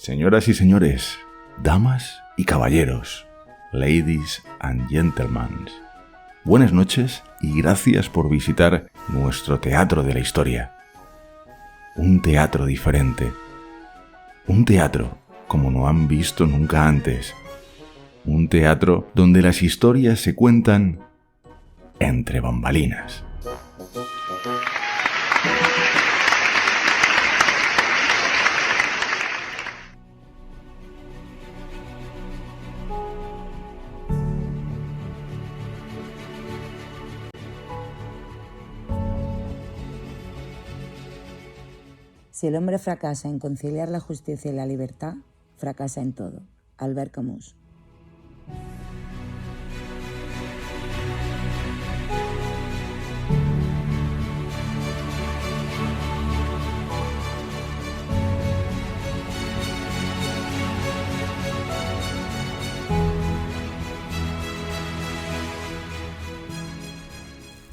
Señoras y señores, damas y caballeros, ladies and gentlemen, buenas noches y gracias por visitar nuestro teatro de la historia. Un teatro diferente. Un teatro como no han visto nunca antes. Un teatro donde las historias se cuentan entre bambalinas. Si el hombre fracasa en conciliar la justicia y la libertad, fracasa en todo. Albert Camus.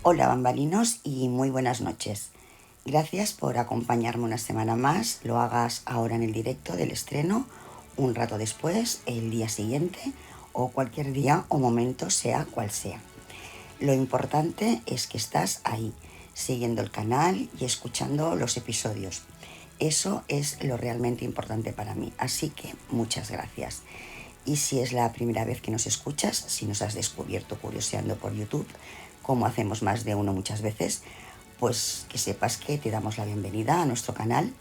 Hola bambalinos y muy buenas noches. Gracias por acompañarme una semana más, lo hagas ahora en el directo del estreno, un rato después, el día siguiente o cualquier día o momento sea cual sea. Lo importante es que estás ahí, siguiendo el canal y escuchando los episodios. Eso es lo realmente importante para mí, así que muchas gracias. Y si es la primera vez que nos escuchas, si nos has descubierto curioseando por YouTube, como hacemos más de uno muchas veces, pues que sepas que te damos la bienvenida a nuestro canal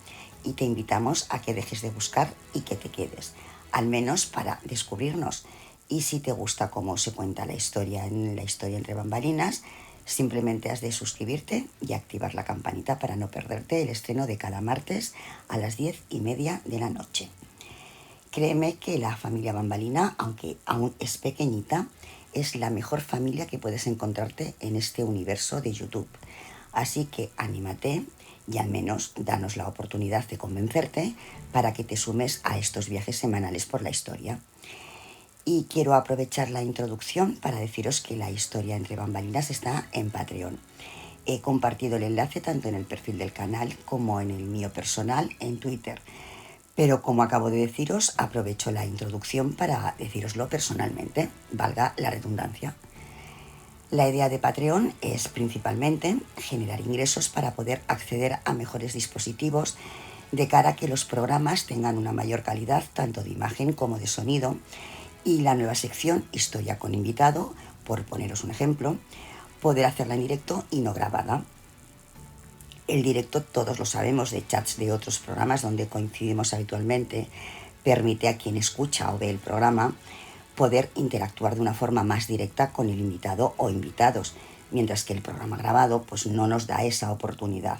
y te invitamos a que dejes de buscar y que te quedes, al menos para descubrirnos. Y si te gusta cómo se cuenta la historia en la historia entre bambalinas, simplemente has de suscribirte y activar la campanita para no perderte el estreno de cada martes a las 10:30 de la noche. Créeme que la familia bambalina, aunque aún es pequeñita, es la mejor familia que puedes encontrarte en este universo de YouTube. Así que anímate y al menos danos la oportunidad de convencerte para que te sumes a estos viajes semanales por la historia. Y quiero aprovechar la introducción para deciros que la historia entre bambalinas está en Patreon. He compartido el enlace tanto en el perfil del canal como en el mío personal en Twitter. Pero como acabo de deciros, aprovecho la introducción para decíroslo personalmente, valga la redundancia. La idea de Patreon es principalmente generar ingresos para poder acceder a mejores dispositivos de cara a que los programas tengan una mayor calidad tanto de imagen como de sonido, y la nueva sección Historia con invitado, por poneros un ejemplo, poder hacerla en directo y no grabada. El directo, todos lo sabemos de chats de otros programas donde coincidimos habitualmente, permite a quien escucha o ve el programa poder interactuar de una forma más directa con el invitado o invitados, mientras que el programa grabado pues no nos da esa oportunidad.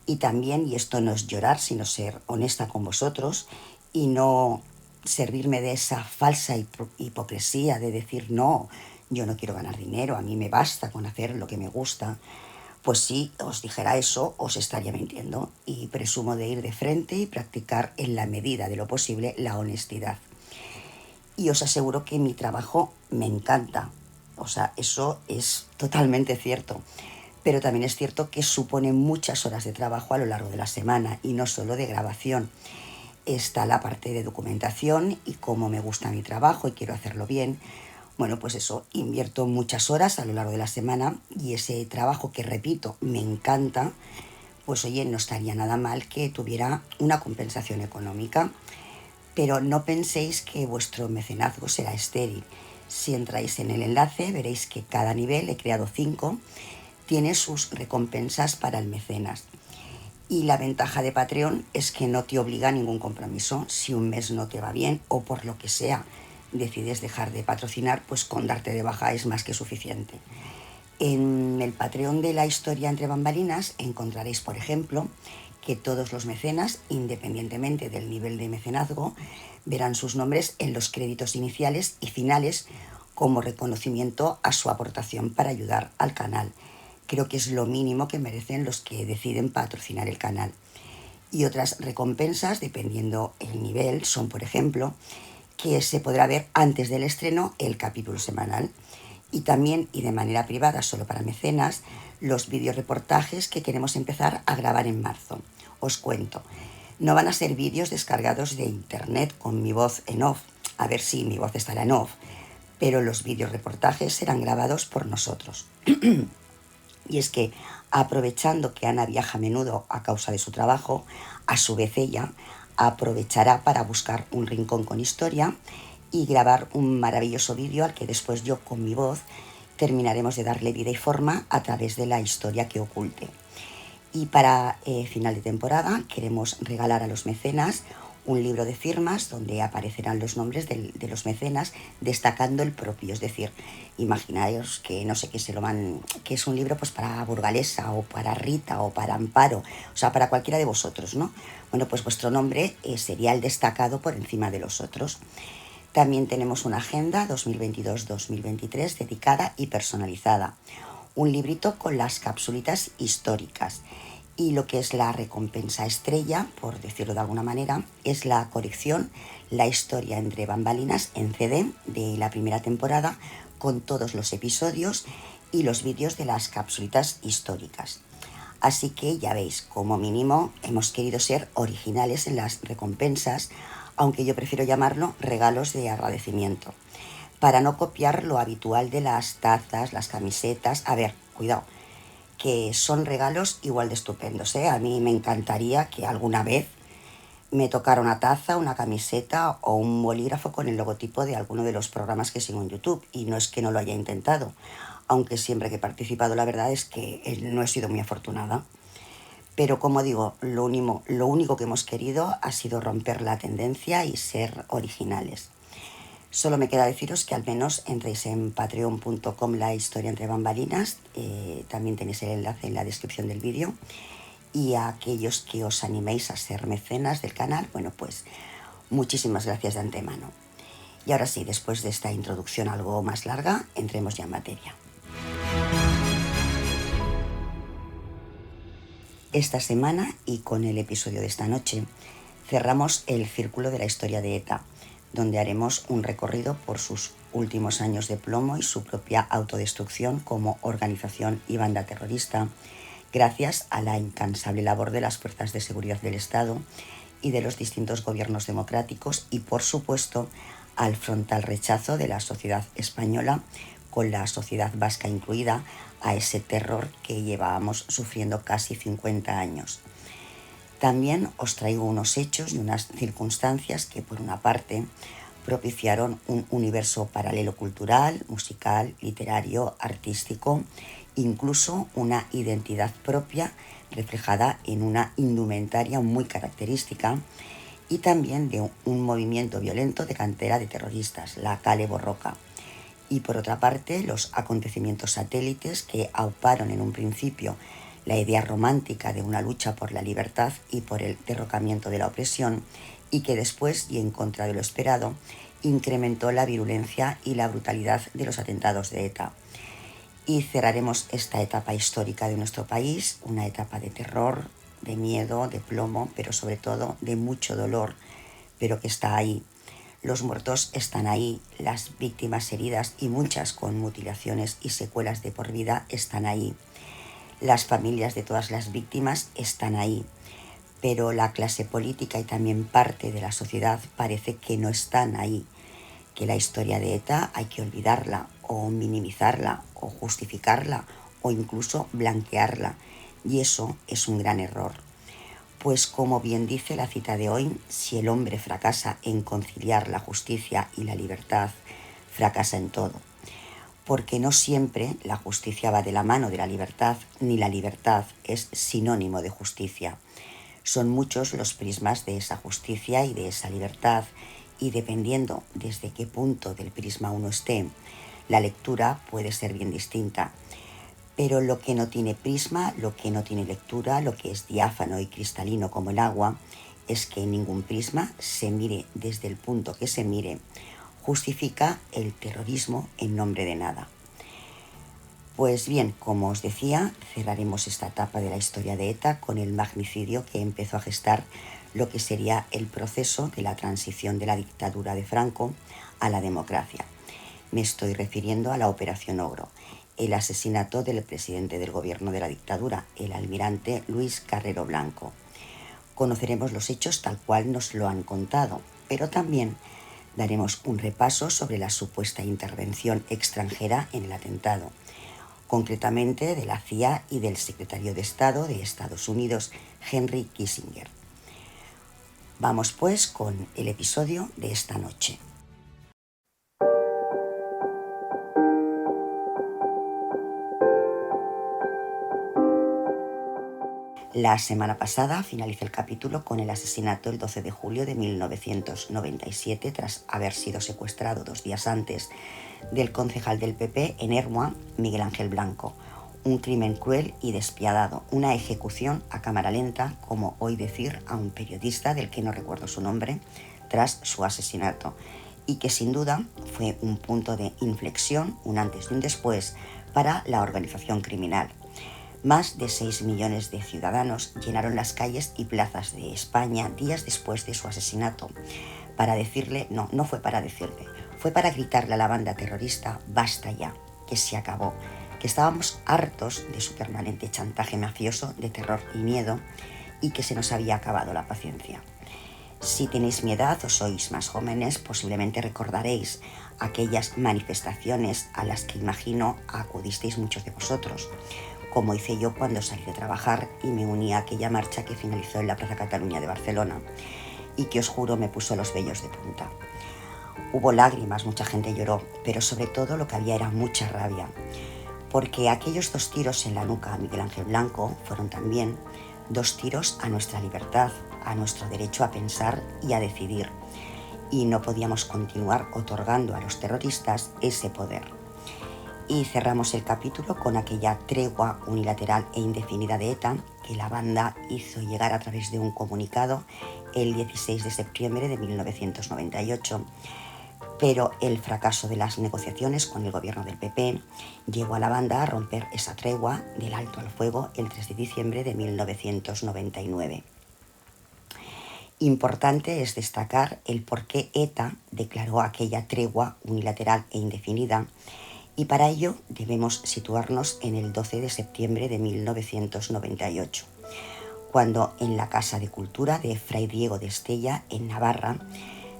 Y también, y esto no es llorar, sino ser honesta con vosotros y no servirme de esa falsa hipocresía de decir no, yo no quiero ganar dinero, a mí me basta con hacer lo que me gusta. Pues si os dijera eso, os estaría mintiendo, y presumo de ir de frente y practicar en la medida de lo posible la honestidad. Y os aseguro que mi trabajo me encanta, o sea, eso es totalmente cierto. Pero también es cierto que supone muchas horas de trabajo a lo largo de la semana y no solo de grabación. Está la parte de documentación y como me gusta mi trabajo y quiero hacerlo bien, bueno, pues eso, invierto muchas horas a lo largo de la semana y ese trabajo que, repito, me encanta, pues oye, no estaría nada mal que tuviera una compensación económica. Pero no penséis que vuestro mecenazgo será estéril. Si entráis en el enlace veréis que cada nivel, he creado 5, tiene sus recompensas para el mecenas. Y la ventaja de Patreon es que no te obliga a ningún compromiso. Si un mes no te va bien o por lo que sea decides dejar de patrocinar, pues con darte de baja es más que suficiente. En el Patreon de la historia entre bambalinas encontraréis, por ejemplo, que todos los mecenas, independientemente del nivel de mecenazgo, verán sus nombres en los créditos iniciales y finales como reconocimiento a su aportación para ayudar al canal. Creo que es lo mínimo que merecen los que deciden patrocinar el canal. Y otras recompensas, dependiendo el nivel, son, por ejemplo, que se podrá ver antes del estreno el capítulo semanal y también, y de manera privada solo para mecenas, los videoreportajes que queremos empezar a grabar en marzo. Os cuento. No van a ser vídeos descargados de internet con mi voz en off, a ver si mi voz estará en off, pero los vídeos reportajes serán grabados por nosotros. Y es que, aprovechando que Ana viaja a menudo a causa de su trabajo, a su vez ella aprovechará para buscar un rincón con historia y grabar un maravilloso vídeo al que después yo con mi voz terminaremos de darle vida y forma a través de la historia que oculte. Y para final de temporada queremos regalar a los mecenas un libro de firmas donde aparecerán los nombres de los mecenas destacando el propio. Es decir, imaginaos que no sé qué se lo van, que es un libro pues para Burgalesa o para Rita o para Amparo, o sea, para cualquiera de vosotros, ¿no? Bueno, pues vuestro nombre sería el destacado por encima de los otros. También tenemos una agenda 2022-2023 dedicada y personalizada. Un librito con las capsulitas históricas. Y lo que es la recompensa estrella, por decirlo de alguna manera, es la colección La historia entre bambalinas en CD de la primera temporada, con todos los episodios y los vídeos de las capsulitas históricas. Así que ya veis, como mínimo hemos querido ser originales en las recompensas, aunque yo prefiero llamarlo regalos de agradecimiento, para no copiar lo habitual de las tazas, las camisetas. A ver, cuidado, que son regalos igual de estupendos, ¿eh? A mí me encantaría que alguna vez me tocara una taza, una camiseta o un bolígrafo con el logotipo de alguno de los programas que sigo en YouTube, y no es que no lo haya intentado, aunque siempre que he participado la verdad es que no he sido muy afortunada. Pero como digo, lo único que hemos querido ha sido romper la tendencia y ser originales. Solo me queda deciros que al menos entréis en patreon.com la historia entre bambalinas, también tenéis el enlace en la descripción del vídeo, y a aquellos que os animéis a ser mecenas del canal, bueno, pues muchísimas gracias de antemano. Y ahora sí, después de esta introducción algo más larga, entremos ya en materia. Esta semana, y con el episodio de esta noche, cerramos el círculo de la historia de ETA, donde haremos un recorrido por sus últimos años de plomo y su propia autodestrucción como organización y banda terrorista, gracias a la incansable labor de las fuerzas de seguridad del Estado y de los distintos gobiernos democráticos, y por supuesto al frontal rechazo de la sociedad española, con la sociedad vasca incluida, a ese terror que llevábamos sufriendo casi 50 años. También os traigo unos hechos y unas circunstancias que, por una parte, propiciaron un universo paralelo cultural, musical, literario, artístico, incluso una identidad propia reflejada en una indumentaria muy característica, y también de un movimiento violento de cantera de terroristas, la Kale Borroka. Y por otra parte, los acontecimientos satélites que auparon en un principio la idea romántica de una lucha por la libertad y por el derrocamiento de la opresión, y que después, y en contra de lo esperado, incrementó la virulencia y la brutalidad de los atentados de ETA. Y cerraremos esta etapa histórica de nuestro país, una etapa de terror, de miedo, de plomo, pero sobre todo de mucho dolor, pero que está ahí. Los muertos están ahí, las víctimas heridas y muchas con mutilaciones y secuelas de por vida están ahí. Las familias de todas las víctimas están ahí, pero la clase política y también parte de la sociedad parece que no están ahí, que la historia de ETA hay que olvidarla o minimizarla o justificarla o incluso blanquearla, y eso es un gran error. Pues como bien dice la cita de hoy, si el hombre fracasa en conciliar la justicia y la libertad, fracasa en todo. Porque no siempre la justicia va de la mano de la libertad, ni la libertad es sinónimo de justicia. Son muchos los prismas de esa justicia y de esa libertad, y dependiendo desde qué punto del prisma uno esté, la lectura puede ser bien distinta. Pero lo que no tiene prisma, lo que no tiene lectura, lo que es diáfano y cristalino como el agua, es que en ningún prisma, se mire desde el punto que se mire, justifica el terrorismo en nombre de nada. Pues bien, como os decía, cerraremos esta etapa de la historia de ETA con el magnicidio que empezó a gestar lo que sería el proceso de la transición de la dictadura de Franco a la democracia. Me estoy refiriendo a la Operación Ogro, el asesinato del presidente del gobierno de la dictadura, el almirante Luis Carrero Blanco. Conoceremos los hechos tal cual nos lo han contado, pero también daremos un repaso sobre la supuesta intervención extranjera en el atentado, concretamente de la CIA y del secretario de Estado de Estados Unidos, Henry Kissinger. Vamos pues con el episodio de esta noche. La semana pasada finalicé el capítulo con el asesinato el 12 de julio de 1997 tras haber sido secuestrado 2 días antes del concejal del PP en Ermua, Miguel Ángel Blanco. Un crimen cruel y despiadado, una ejecución a cámara lenta, como oí decir a un periodista del que no recuerdo su nombre, tras su asesinato, y que sin duda fue un punto de inflexión, un antes y un después, para la organización criminal. Más de 6 millones de ciudadanos llenaron las calles y plazas de España días después de su asesinato, para decirle, no fue para decirle, fue para gritarle a la banda terrorista, basta ya, que se acabó, que estábamos hartos de su permanente chantaje mafioso de terror y miedo y que se nos había acabado la paciencia. Si tenéis mi edad o sois más jóvenes, posiblemente recordaréis aquellas manifestaciones a las que imagino acudisteis muchos de vosotros, como hice yo cuando salí de trabajar y me uní a aquella marcha que finalizó en la Plaza Cataluña de Barcelona y que os juro me puso los vellos de punta. Hubo lágrimas, mucha gente lloró, pero sobre todo lo que había era mucha rabia, porque aquellos 2 tiros en la nuca a Miguel Ángel Blanco fueron también 2 tiros a nuestra libertad, a nuestro derecho a pensar y a decidir, y no podíamos continuar otorgando a los terroristas ese poder. Y cerramos el capítulo con aquella tregua unilateral e indefinida de ETA que la banda hizo llegar a través de un comunicado el 16 de septiembre de 1998. Pero el fracaso de las negociaciones con el gobierno del PP llevó a la banda a romper esa tregua del alto al fuego el 3 de diciembre de 1999. Importante es destacar el por qué ETA declaró aquella tregua unilateral e indefinida, y para ello debemos situarnos en el 12 de septiembre de 1998, cuando en la Casa de Cultura de Fray Diego de Estella, en Navarra,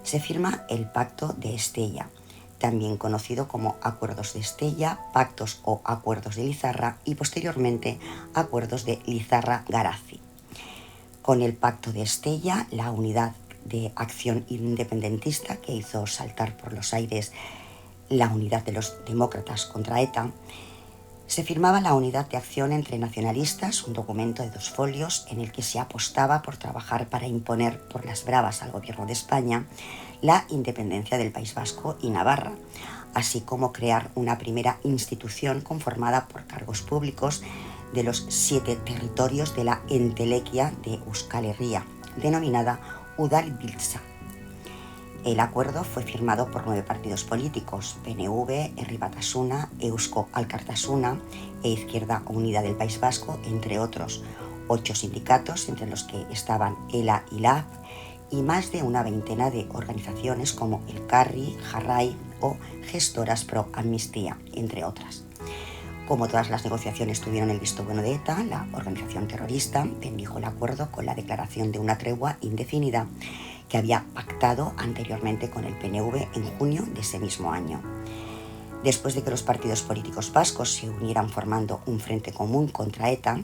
se firma el Pacto de Estella, también conocido como Acuerdos de Estella, Pactos o Acuerdos de Lizarra y posteriormente Acuerdos de Lizarra-Garazi. Con el Pacto de Estella, la unidad de acción independentista que hizo saltar por los aires la unidad de los demócratas contra ETA, se firmaba la unidad de acción entre nacionalistas, un documento de 2 folios en el que se apostaba por trabajar para imponer por las bravas al gobierno de España la independencia del País Vasco y Navarra, así como crear una primera institución conformada por cargos públicos de los 7 territorios de la entelequia de Euskal Herria, denominada Udalbiltza. El acuerdo fue firmado por 9 partidos políticos, PNV, Herri Batasuna, Eusko Alkartasuna e Izquierda Unida del País Vasco, entre otros, 8 sindicatos, entre los que estaban ELA y LAB, y más de una veintena de organizaciones como Elkarri, Jarrai o Gestoras Pro Amnistía, entre otras. Como todas las negociaciones tuvieron el visto bueno de ETA, la organización terrorista bendijo el acuerdo con la declaración de una tregua indefinida que había pactado anteriormente con el PNV en junio de ese mismo año. Después de que los partidos políticos vascos se unieran formando un frente común contra ETA,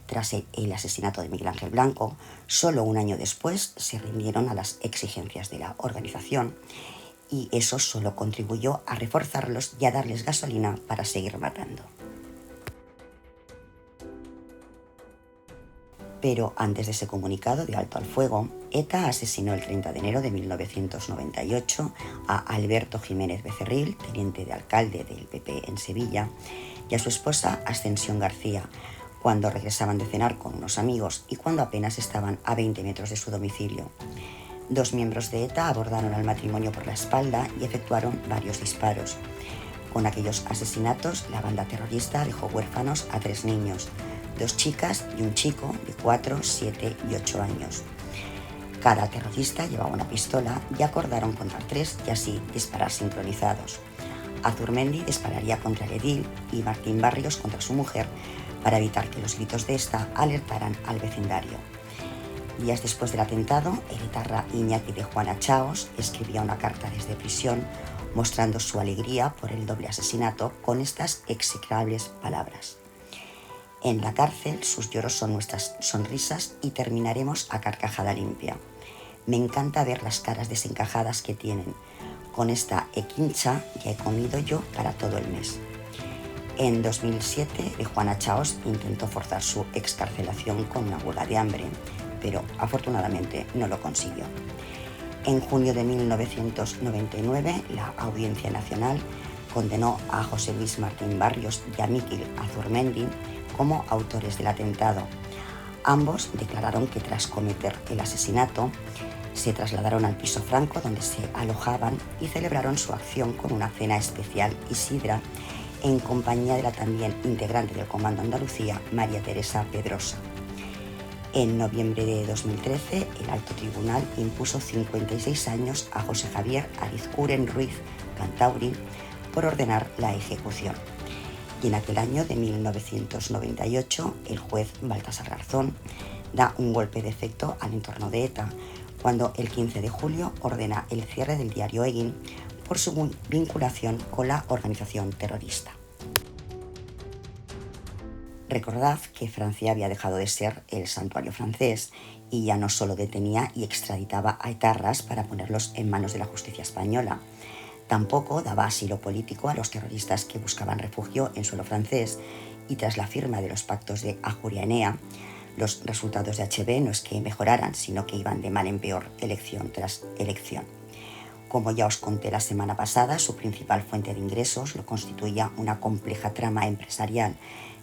tras el asesinato de Miguel Ángel Blanco, solo un año después se rindieron a las exigencias de la organización y eso solo contribuyó a reforzarlos y a darles gasolina para seguir matando. Pero antes de ese comunicado de alto al fuego, ETA asesinó el 30 de enero de 1998 a Alberto Jiménez Becerril, teniente de alcalde del PP en Sevilla, y a su esposa Ascensión García, cuando regresaban de cenar con unos amigos y cuando apenas estaban a 20 metros de su domicilio. 2 miembros de ETA abordaron al matrimonio por la espalda y efectuaron varios disparos. Con aquellos asesinatos, la banda terrorista dejó huérfanos a 3 niños, 2 chicas y un chico de 4, 7 y 8 años. Cada terrorista llevaba una pistola y acordaron contar 3 y así disparar sincronizados. Azurmendi dispararía contra el edil y Martín Barrios contra su mujer para evitar que los gritos de esta alertaran al vecindario. Días después del atentado, el etarra Iñaki de Juana Chaos escribía una carta desde prisión mostrando su alegría por el doble asesinato con estas execrables palabras: en la cárcel sus lloros son nuestras sonrisas y terminaremos a carcajada limpia. Me encanta ver las caras desencajadas que tienen. Con esta equincha ya he comido yo para todo el mes. En 2007, de Juana Chaos intentó forzar su excarcelación con una huelga de hambre, pero afortunadamente no lo consiguió. En junio de 1999, la Audiencia Nacional condenó a José Luis Martín Barrios y a Miquel Azurmendi como autores del atentado. Ambos declararon que tras cometer el asesinato se trasladaron al piso Franco donde se alojaban y celebraron su acción con una cena especial y sidra en compañía de la también integrante del Comando Andalucía, María Teresa Pedrosa. En noviembre de 2013, el Alto Tribunal impuso 56 años a José Javier Arizcuren Ruiz Cantauri por ordenar la ejecución. Y en aquel año de 1998, el juez Baltasar Garzón da un golpe de efecto al entorno de ETA, cuando el 15 de julio ordena el cierre del diario Egin por su vinculación con la organización terrorista. Recordad que Francia había dejado de ser el santuario francés y ya no solo detenía y extraditaba a etarras para ponerlos en manos de la justicia española. Tampoco daba asilo político a los terroristas que buscaban refugio en suelo francés, y tras la firma de los pactos de Ajuria Enea, los resultados de HB no es que mejoraran, sino que iban de mal en peor elección tras elección. Como ya os conté la semana pasada, su principal fuente de ingresos lo constituía una compleja trama empresarial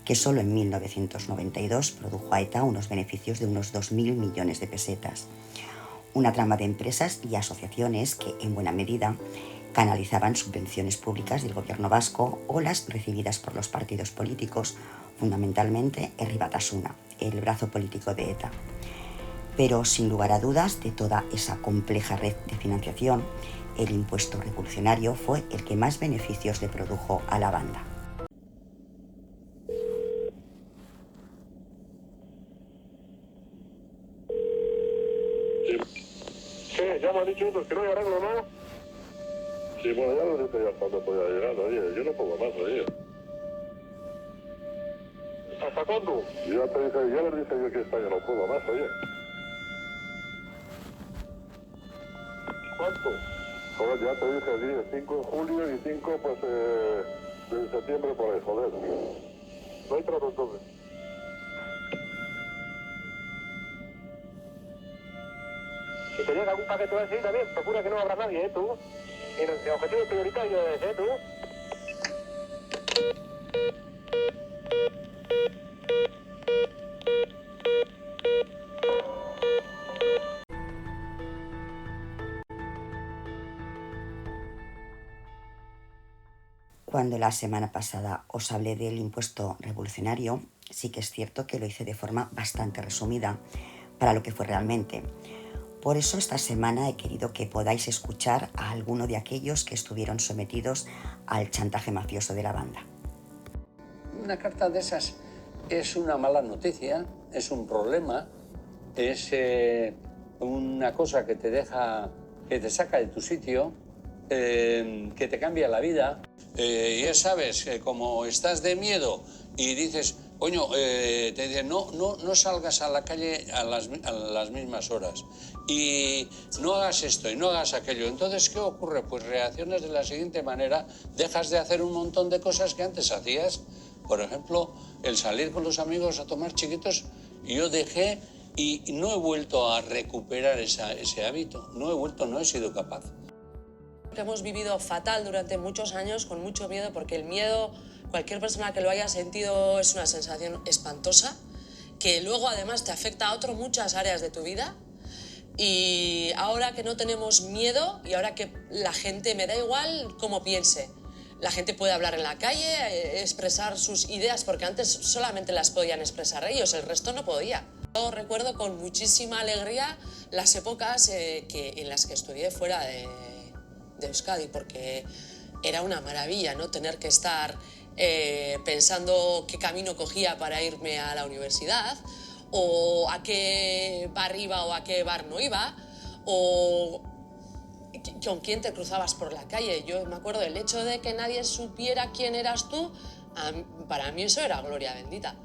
que solo en 1992 produjo a ETA unos beneficios de unos 2.000 millones de pesetas. Una trama de empresas y asociaciones que, en buena medida, canalizaban subvenciones públicas del gobierno vasco o las recibidas por los partidos políticos, fundamentalmente Herri Batasuna, el brazo político de ETA. Pero, sin lugar a dudas, de toda esa compleja red de financiación, el impuesto revolucionario fue el que más beneficios le produjo a la banda. Sí, ya me han dicho otros que no hay arreglo, ¿no? Sí, bueno, ya lo dije ya cuando podía llegar, oye, yo no puedo más, oye. ¿Hasta cuándo? Ya les dije yo que esta ya no puedo más, oye. ¿Cuánto? Joder, ya te dije, 5 de julio y 5 pues de septiembre por ahí, joder. No hay trato entonces. Si te llega algún paquete así también, procura que no habrá nadie, tú. Y el objetivo prioritario es, tú. Cuando la semana pasada os hablé del impuesto revolucionario, sí que es cierto que lo hice de forma bastante resumida para lo que fue realmente. Por eso esta semana he querido que podáis escuchar a alguno de aquellos que estuvieron sometidos al chantaje mafioso de la banda. Una carta de esas es una mala noticia, es un problema, es una cosa que te deja, que te saca de tu sitio, que te cambia la vida. Ya sabes, como estás de miedo y dices, coño, te dicen, no salgas a la calle a las mismas horas y no hagas esto y no hagas aquello. Entonces, ¿qué ocurre? Pues reaccionas de la siguiente manera, dejas de hacer un montón de cosas que antes hacías. Por ejemplo, el salir con los amigos a tomar chiquitos, yo dejé y no he vuelto a recuperar ese hábito, no he sido capaz. Que hemos vivido fatal durante muchos años, con mucho miedo, porque el miedo, cualquier persona que lo haya sentido, es una sensación espantosa, que luego además te afecta a muchas áreas de tu vida. Y ahora que no tenemos miedo y ahora que la gente, me da igual cómo piense, la gente puede hablar en la calle, expresar sus ideas, porque antes solamente las podían expresar ellos, el resto no podía. Yo recuerdo con muchísima alegría las épocas en las que estudié fuera de Euskadi, porque era una maravilla, ¿no? Tener que estar pensando qué camino cogía para irme a la universidad, o a qué bar iba o a qué bar no iba, o con quién te cruzabas por la calle. Yo me acuerdo, el hecho de que nadie supiera quién eras tú, para mí eso era gloria bendita.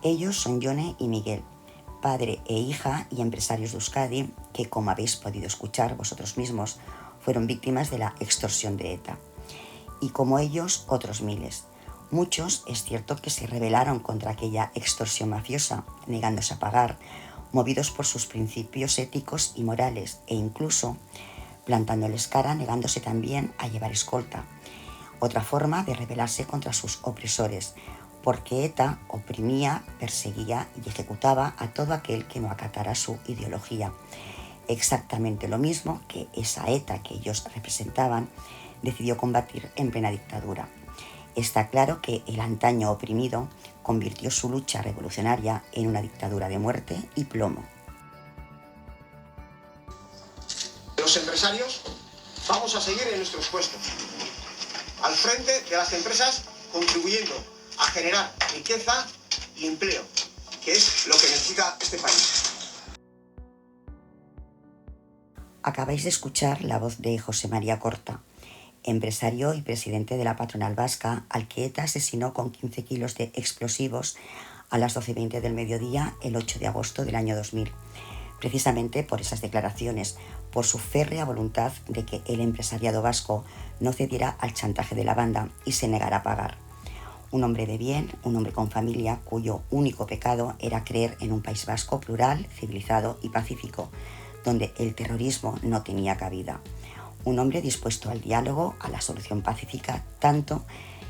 Ellos son Yone y Miguel, padre e hija y empresarios de Euskadi que, como habéis podido escuchar vosotros mismos, fueron víctimas de la extorsión de ETA. Y como ellos, otros miles. Muchos, es cierto, que se rebelaron contra aquella extorsión mafiosa, negándose a pagar, movidos por sus principios éticos y morales, e incluso plantándoles cara, negándose también a llevar escolta. Otra forma de rebelarse contra sus opresores, porque ETA oprimía, perseguía y ejecutaba a todo aquel que no acatara su ideología. Exactamente lo mismo que esa ETA que ellos representaban decidió combatir en plena dictadura. Está claro que el antaño oprimido convirtió su lucha revolucionaria en una dictadura de muerte y plomo. Los empresarios vamos a seguir en nuestros puestos, al frente de las empresas, contribuyendo a generar riqueza y empleo, que es lo que necesita este país. Acabáis de escuchar la voz de José María Corta, empresario y presidente de la patronal vasca, al que ETA asesinó con 15 kilos de explosivos a las 12:20 del mediodía el 8 de agosto del año 2000. Precisamente por esas declaraciones, por su férrea voluntad de que el empresariado vasco no cediera al chantaje de la banda y se negara a pagar. Un hombre de bien, un hombre con familia, cuyo único pecado era creer en un País Vasco plural, civilizado y pacífico, donde el terrorismo no tenía cabida. Un hombre dispuesto al diálogo, a la solución pacífica, tanto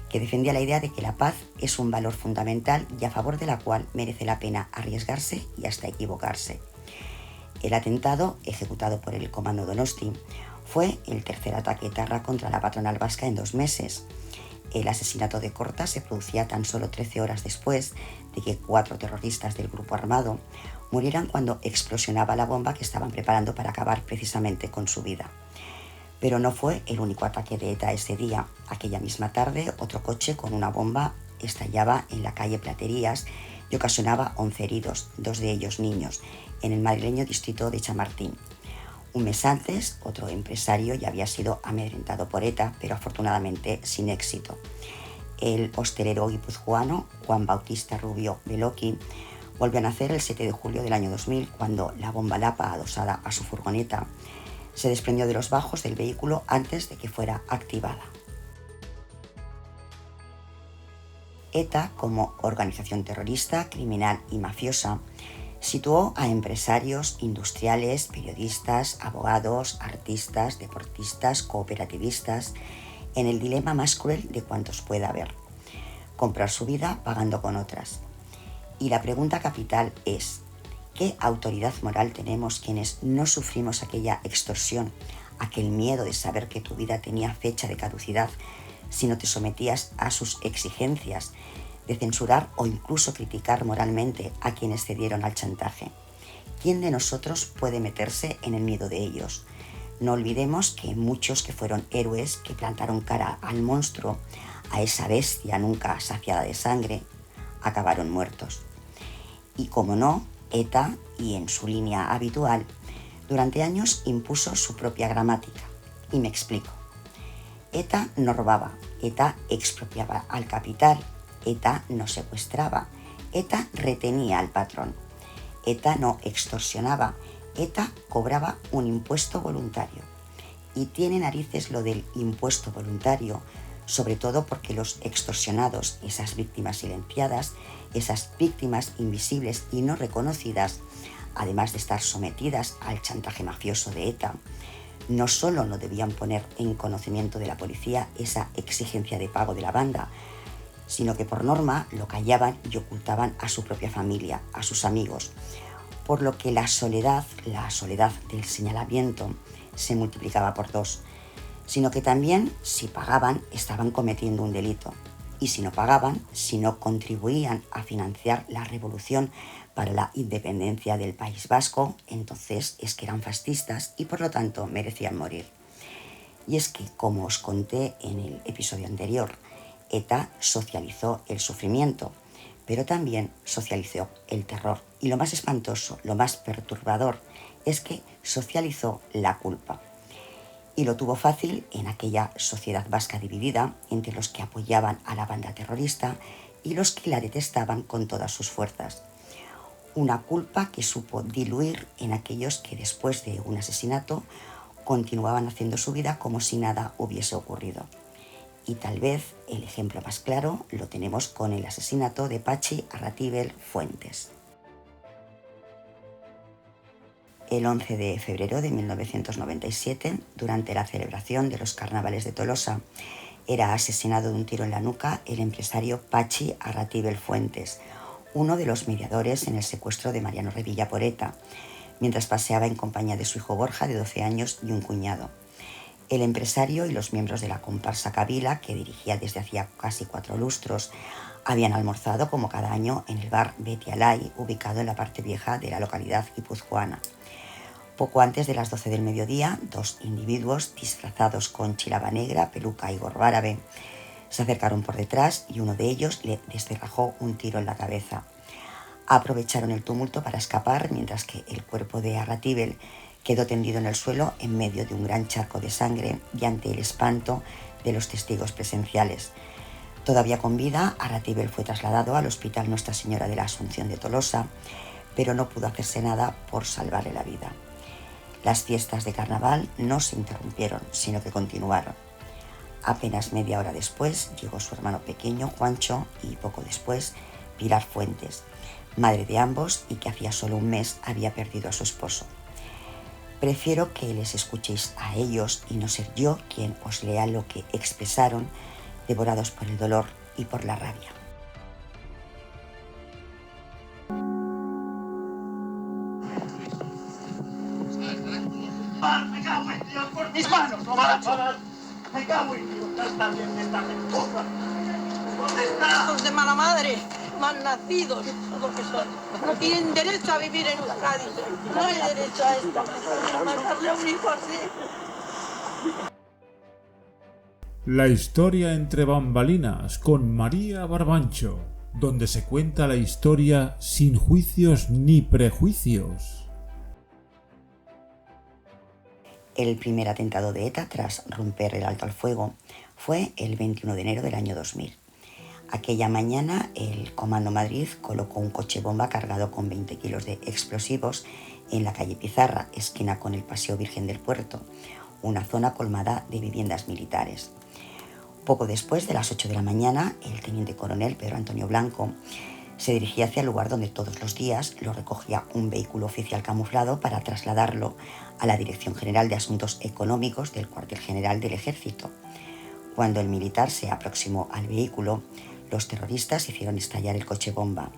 que defendía la idea de que la paz es un valor fundamental y a favor de la cual merece la pena arriesgarse y hasta equivocarse. El atentado, ejecutado por el Comando Donosti, fue el tercer ataque etarra contra la patronal vasca en 2 meses. El asesinato de Corta se producía tan solo 13 horas después de que 4 terroristas del grupo armado murieran cuando explosionaba la bomba que estaban preparando para acabar precisamente con su vida. Pero no fue el único ataque de ETA ese día. Aquella misma tarde, otro coche con una bomba estallaba en la calle Platerías y ocasionaba 11 heridos, 2 de ellos niños, en el madrileño distrito de Chamartín. Un mes antes, otro empresario ya había sido amedrentado por ETA, pero afortunadamente sin éxito. El hostelero guipuzcoano Juan Bautista Rubio Beloki volvió a nacer el 7 de julio del año 2000, cuando la bomba Lapa adosada a su furgoneta se desprendió de los bajos del vehículo antes de que fuera activada. ETA, como organización terrorista, criminal y mafiosa, situó a empresarios, industriales, periodistas, abogados, artistas, deportistas, cooperativistas en el dilema más cruel de cuantos pueda haber: comprar su vida pagando con otras. Y la pregunta capital es: ¿qué autoridad moral tenemos quienes no sufrimos aquella extorsión, aquel miedo de saber que tu vida tenía fecha de caducidad si no te sometías a sus exigencias, de censurar o incluso criticar moralmente a quienes cedieron al chantaje? ¿Quién de nosotros puede meterse en el miedo de ellos? No olvidemos que muchos que fueron héroes, que plantaron cara al monstruo, a esa bestia nunca saciada de sangre, acabaron muertos. Y como no, ETA, y en su línea habitual, durante años impuso su propia gramática. Y me explico. ETA no robaba, ETA expropiaba al capital, ETA no secuestraba, ETA retenía al patrón, ETA no extorsionaba, ETA cobraba un impuesto voluntario. Y tiene narices lo del impuesto voluntario, sobre todo porque los extorsionados, esas víctimas silenciadas, esas víctimas invisibles y no reconocidas, además de estar sometidas al chantaje mafioso de ETA, no solo no debían poner en conocimiento de la policía esa exigencia de pago de la banda, sino que por norma lo callaban y ocultaban a su propia familia, a sus amigos, por lo que la soledad del señalamiento se multiplicaba por 2, sino que también, si pagaban, estaban cometiendo un delito, y si no pagaban, si no contribuían a financiar la revolución para la independencia del País Vasco, entonces es que eran fascistas y por lo tanto merecían morir. Y es que, como os conté en el episodio anterior, ETA socializó el sufrimiento, pero también socializó el terror. Y lo más espantoso, lo más perturbador, es que socializó la culpa. Y lo tuvo fácil en aquella sociedad vasca dividida entre los que apoyaban a la banda terrorista y los que la detestaban con todas sus fuerzas. Una culpa que supo diluir en aquellos que después de un asesinato continuaban haciendo su vida como si nada hubiese ocurrido. Y tal vez el ejemplo más claro lo tenemos con el asesinato de Patxi Arratibel Fuentes. El 11 de febrero de 1997, durante la celebración de los carnavales de Tolosa, era asesinado de un tiro en la nuca el empresario Patxi Arratibel Fuentes, uno de los mediadores en el secuestro de Mariano Revilla por ETA, mientras paseaba en compañía de su hijo Borja, de 12 años, y un cuñado. El empresario y los miembros de la comparsa Kabila, que dirigía desde hacía casi 4 lustros, habían almorzado como cada año en el bar Beti Alai, ubicado en la parte vieja de la localidad guipuzcoana. Poco antes de las 12 del mediodía, 2 individuos disfrazados con chilaba negra, peluca y gorro árabe se acercaron por detrás y uno de ellos le descerrajó un tiro en la cabeza. Aprovecharon el tumulto para escapar, mientras que el cuerpo de Arratibel quedó tendido en el suelo en medio de un gran charco de sangre y ante el espanto de los testigos presenciales. Todavía con vida, Arratibel fue trasladado al Hospital Nuestra Señora de la Asunción de Tolosa, pero no pudo hacerse nada por salvarle la vida. Las fiestas de carnaval no se interrumpieron, sino que continuaron. Apenas media hora después llegó su hermano pequeño, Juancho, y poco después Pilar Fuentes, madre de ambos y que hacía solo un mes había perdido a su esposo. Prefiero que les escuchéis a ellos y no ser yo quien os lea lo que expresaron, devorados por el dolor y por la rabia. ¡Me cago en Dios! ¡Por mis manos! ¡No van a parar! ¡Me cago en Dios! ¡Ya está bien de esta gentuza! ¿Dónde está? Hijos de mala madre, mal nacidos, todo que son. No tienen derecho a vivir en Euskadi. No hay derecho a esto. A matarle a un hijo así. La historia entre bambalinas con María Barbancho, donde se cuenta la historia sin juicios ni prejuicios. El primer atentado de ETA tras romper el alto al fuego fue el 21 de enero del año 2000. Aquella mañana el Comando Madrid colocó un coche bomba cargado con 20 kilos de explosivos en la calle Pizarra, esquina con el Paseo Virgen del Puerto, una zona colmada de viviendas militares. Poco después de las 8 de la mañana, el teniente coronel Pedro Antonio Blanco se dirigía hacia el lugar donde todos los días lo recogía un vehículo oficial camuflado para trasladarlo a la Dirección General de Asuntos Económicos del Cuartel General del Ejército. Cuando el militar se aproximó al vehículo, los terroristas hicieron estallar el coche bomba.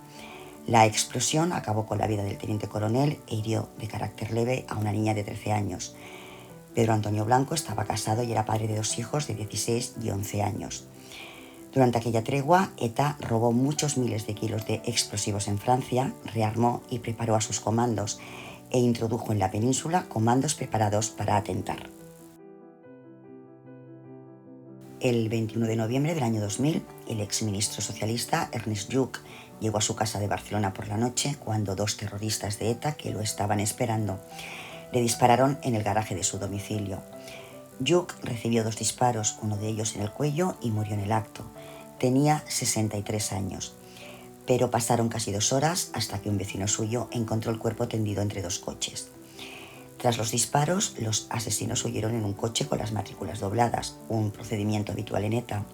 La explosión acabó con la vida del teniente coronel e hirió de carácter leve a una niña de 13 años. Pedro Antonio Blanco estaba casado y era padre de 2 hijos de 16 y 11 años. Durante aquella tregua, ETA robó muchos miles de kilos de explosivos en Francia, rearmó y preparó a sus comandos e introdujo en la península comandos preparados para atentar. El 21 de noviembre del año 2000, el exministro socialista Ernest Lluch llegó a su casa de Barcelona por la noche cuando 2 terroristas de ETA que lo estaban esperando le dispararon en el garaje de su domicilio. Lluch recibió 2 disparos, uno de ellos en el cuello, y murió en el acto. Tenía 63 años, pero pasaron casi 2 horas hasta que un vecino suyo encontró el cuerpo tendido entre 2 coches. Tras los disparos, los asesinos huyeron en un coche con las matrículas dobladas, un procedimiento habitual en ETA,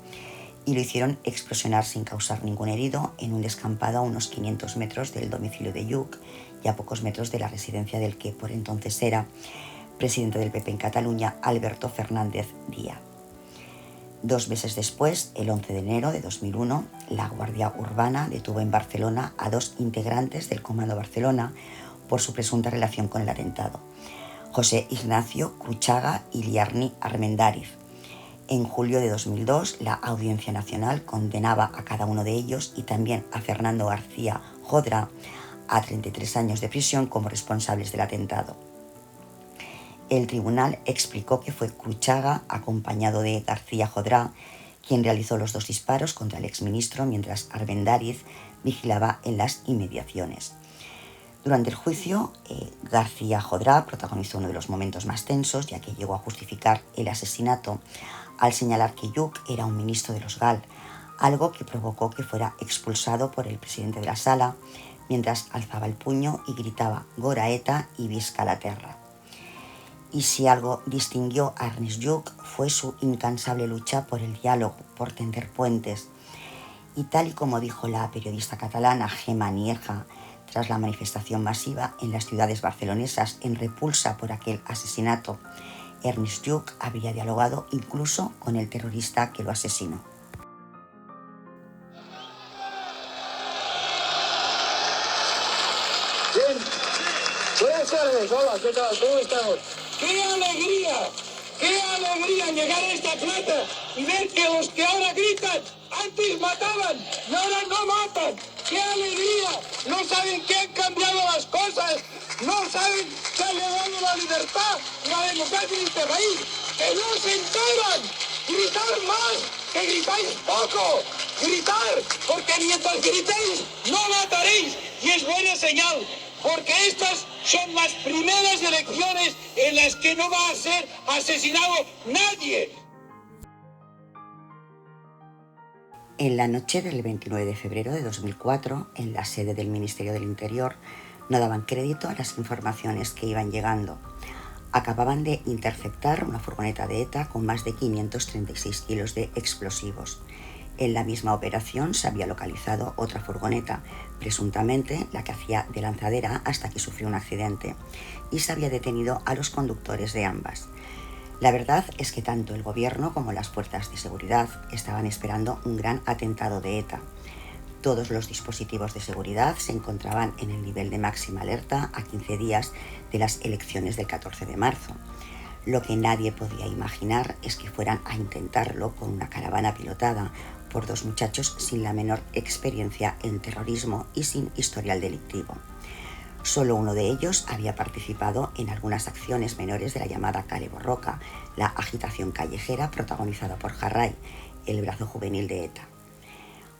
y lo hicieron explosionar sin causar ningún herido en un descampado a unos 500 metros del domicilio de Lluch y a pocos metros de la residencia del que por entonces era presidente del PP en Cataluña, Alberto Fernández Díaz. 2 meses después, el 11 de enero de 2001, la Guardia Urbana detuvo en Barcelona a 2 integrantes del Comando Barcelona por su presunta relación con el atentado: José Ignacio Cruchaga y Liarni Armendáriz. En julio de 2002, la Audiencia Nacional condenaba a cada uno de ellos y también a Fernando García Jodra a 33 años de prisión como responsables del atentado. El tribunal explicó que fue Cruchaga, acompañado de García Jodra, quien realizó los 2 disparos contra el exministro mientras Arbendáriz vigilaba en las inmediaciones. Durante el juicio, García Jodrá protagonizó uno de los momentos más tensos, ya que llegó a justificar el asesinato al señalar que Lluc era un ministro de los GAL, algo que provocó que fuera expulsado por el presidente de la sala, mientras alzaba el puño y gritaba «Gora ETA» y «Visca la terra». Y si algo distinguió a Ernest Lluch fue su incansable lucha por el diálogo, por tender puentes. Y tal y como dijo la periodista catalana Gemma Nieja tras la manifestación masiva en las ciudades barcelonesas en repulsa por aquel asesinato, Ernest Lluch habría dialogado incluso con el terrorista que lo asesinó. Bien, buenas tardes, hola, ¿qué tal? ¿Cómo estamos? ¡Qué alegría llegar a esta plaza y ver que los que ahora gritan antes mataban y ahora no matan! ¡Qué alegría! No saben que han cambiado las cosas, no saben que ha llegado la libertad y la democracia en este país, que no se enteran. ¡Gritar más! ¡Que gritáis poco! ¡Gritar! Porque mientras gritéis no mataréis, y es buena señal, porque estas son las primeras elecciones en las que no va a ser asesinado nadie. En la noche del 29 de febrero de 2004, en la sede del Ministerio del Interior, no daban crédito a las informaciones que iban llegando. Acababan de interceptar una furgoneta de ETA con más de 536 kilos de explosivos. En la misma operación se había localizado otra furgoneta, presuntamente la que hacía de lanzadera hasta que sufrió un accidente, y se había detenido a los conductores de ambas. La verdad es que tanto el gobierno como las fuerzas de seguridad estaban esperando un gran atentado de ETA. Todos los dispositivos de seguridad se encontraban en el nivel de máxima alerta a 15 días de las elecciones del 14 de marzo. Lo que nadie podía imaginar es que fueran a intentarlo con una caravana pilotada por 2 muchachos sin la menor experiencia en terrorismo y sin historial delictivo. Solo uno de ellos había participado en algunas acciones menores de la llamada Kale Borroka, la agitación callejera protagonizada por Jarray, el brazo juvenil de ETA.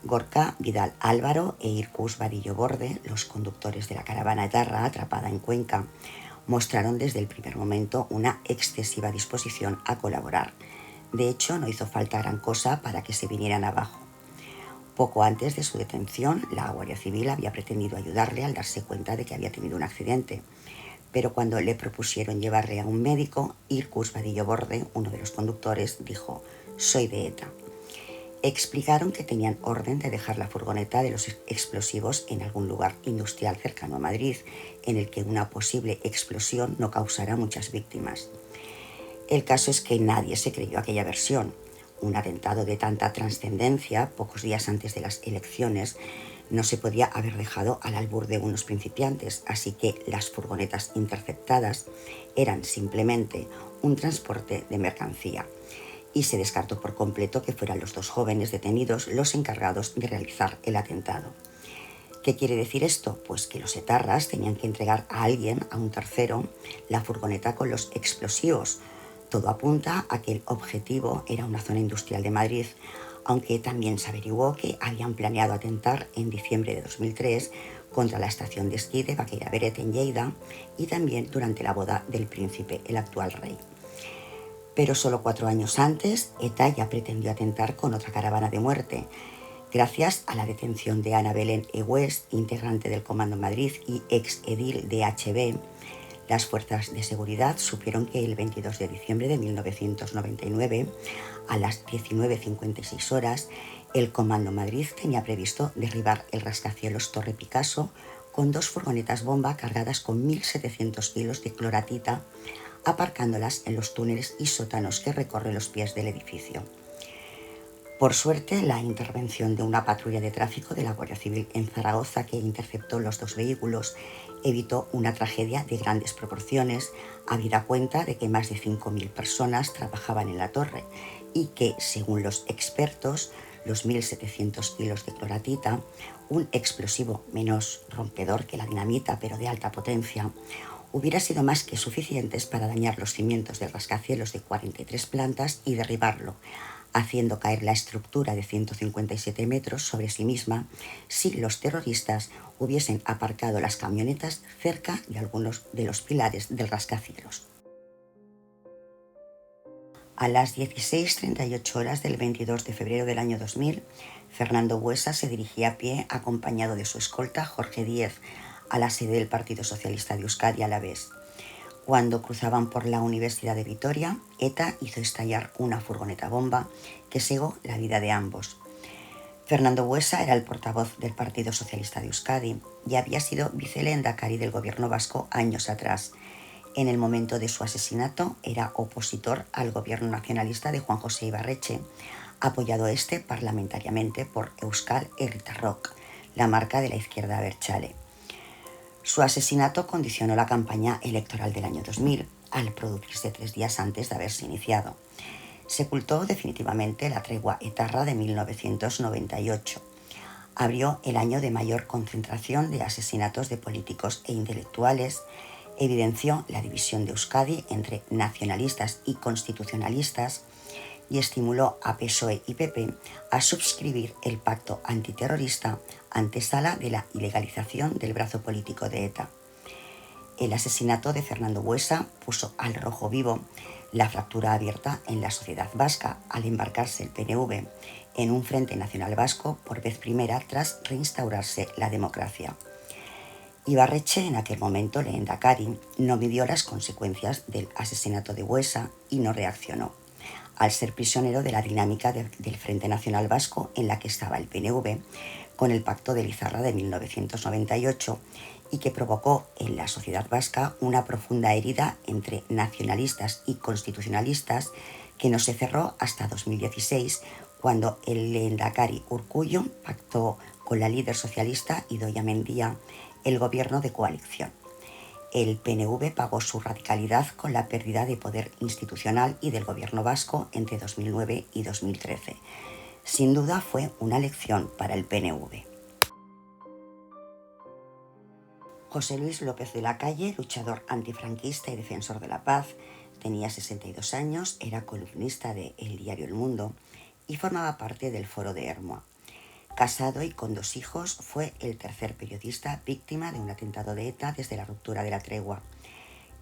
Gorka Vidal Álvaro e Irkus Vadillo Borde, los conductores de la caravana etarra atrapada en Cuenca, mostraron desde el primer momento una excesiva disposición a colaborar. De hecho, no hizo falta gran cosa para que se vinieran abajo. Poco antes de su detención, la Guardia Civil había pretendido ayudarle al darse cuenta de que había tenido un accidente, pero cuando le propusieron llevarle a un médico, Irkus Vadillo Borde, uno de los conductores, dijo: «Soy de ETA». Explicaron que tenían orden de dejar la furgoneta de los explosivos en algún lugar industrial cercano a Madrid, en el que una posible explosión no causara muchas víctimas. El caso es que nadie se creyó aquella versión. Un atentado de tanta trascendencia, pocos días antes de las elecciones, no se podía haber dejado al albur de unos principiantes, así que las furgonetas interceptadas eran simplemente un transporte de mercancía. Y se descartó por completo que fueran los 2 jóvenes detenidos los encargados de realizar el atentado. ¿Qué quiere decir esto? Pues que los etarras tenían que entregar a alguien, a un tercero, la furgoneta con los explosivos. Todo apunta a que el objetivo era una zona industrial de Madrid, aunque también se averiguó que habían planeado atentar en diciembre de 2003 contra la estación de esquí de Baqueira Beret en Lleida y también durante la boda del príncipe, el actual rey. Pero solo 4 años antes, ETA ya pretendió atentar con otra caravana de muerte. Gracias a la detención de Ana Belén Eguest, integrante del Comando Madrid y ex edil de HB, las fuerzas de seguridad supieron que el 22 de diciembre de 1999, a las 19:56 horas, el Comando Madrid tenía previsto derribar el rascacielos Torre Picasso con 2 furgonetas bomba cargadas con 1.700 kilos de cloratita, aparcándolas en los túneles y sótanos que recorren los pies del edificio. Por suerte, la intervención de una patrulla de tráfico de la Guardia Civil en Zaragoza, que interceptó los 2 vehículos, evitó una tragedia de grandes proporciones, habida cuenta de que más de 5.000 personas trabajaban en la torre y que, según los expertos, los 1.700 kilos de cloratita, un explosivo menos rompedor que la dinamita pero de alta potencia, hubiera sido más que suficientes para dañar los cimientos del rascacielos de 43 plantas y derribarlo, haciendo caer la estructura de 157 metros sobre sí misma si los terroristas hubiesen aparcado las camionetas cerca de algunos de los pilares del rascacielos. A las 16:38 horas del 22 de febrero del año 2000, Fernando Buesa se dirigía a pie acompañado de su escolta Jorge Díez a la sede del Partido Socialista de Euskadi Alavés. Cuando cruzaban por la Universidad de Vitoria, ETA hizo estallar una furgoneta bomba que cegó la vida de ambos. Fernando Buesa era el portavoz del Partido Socialista de Euskadi y había sido vicelehendakari del gobierno vasco años atrás. En el momento de su asesinato era opositor al gobierno nacionalista de Juan José Ibarretxe, apoyado parlamentariamente por Euskal Herritarrok, la marca de la izquierda abertzale. Su asesinato condicionó la campaña electoral del año 2000, al producirse 3 días antes de haberse iniciado. Sepultó definitivamente la tregua etarra de 1998. Abrió el año de mayor concentración de asesinatos de políticos e intelectuales, evidenció la división de Euskadi entre nacionalistas y constitucionalistas y estimuló a PSOE y PP a suscribir el pacto antiterrorista, antesala de la ilegalización del brazo político de ETA. El asesinato de Fernando Buesa puso al rojo vivo la fractura abierta en la sociedad vasca al embarcarse el PNV en un Frente Nacional Vasco por vez primera tras reinstaurarse la democracia. Ibarretxe, en aquel momento lehendakari, no midió las consecuencias del asesinato de Buesa y no reaccionó, al ser prisionero de la dinámica del Frente Nacional Vasco en la que estaba el PNV, con el Pacto de Lizarra de 1998 y que provocó en la sociedad vasca una profunda herida entre nacionalistas y constitucionalistas que no se cerró hasta 2016, cuando el lehendakari Urkullu pactó con la líder socialista Idoia Mendia el gobierno de coalición. El PNV pagó su radicalidad con la pérdida de poder institucional y del gobierno vasco entre 2009 y 2013. Sin duda fue una lección para el PNV. José Luis López de la Calle, luchador antifranquista y defensor de la paz, tenía 62 años, era columnista de El Diario El Mundo y formaba parte del Foro de Ermua. Casado y con 2 hijos, fue el tercer periodista víctima de un atentado de ETA desde la ruptura de la tregua.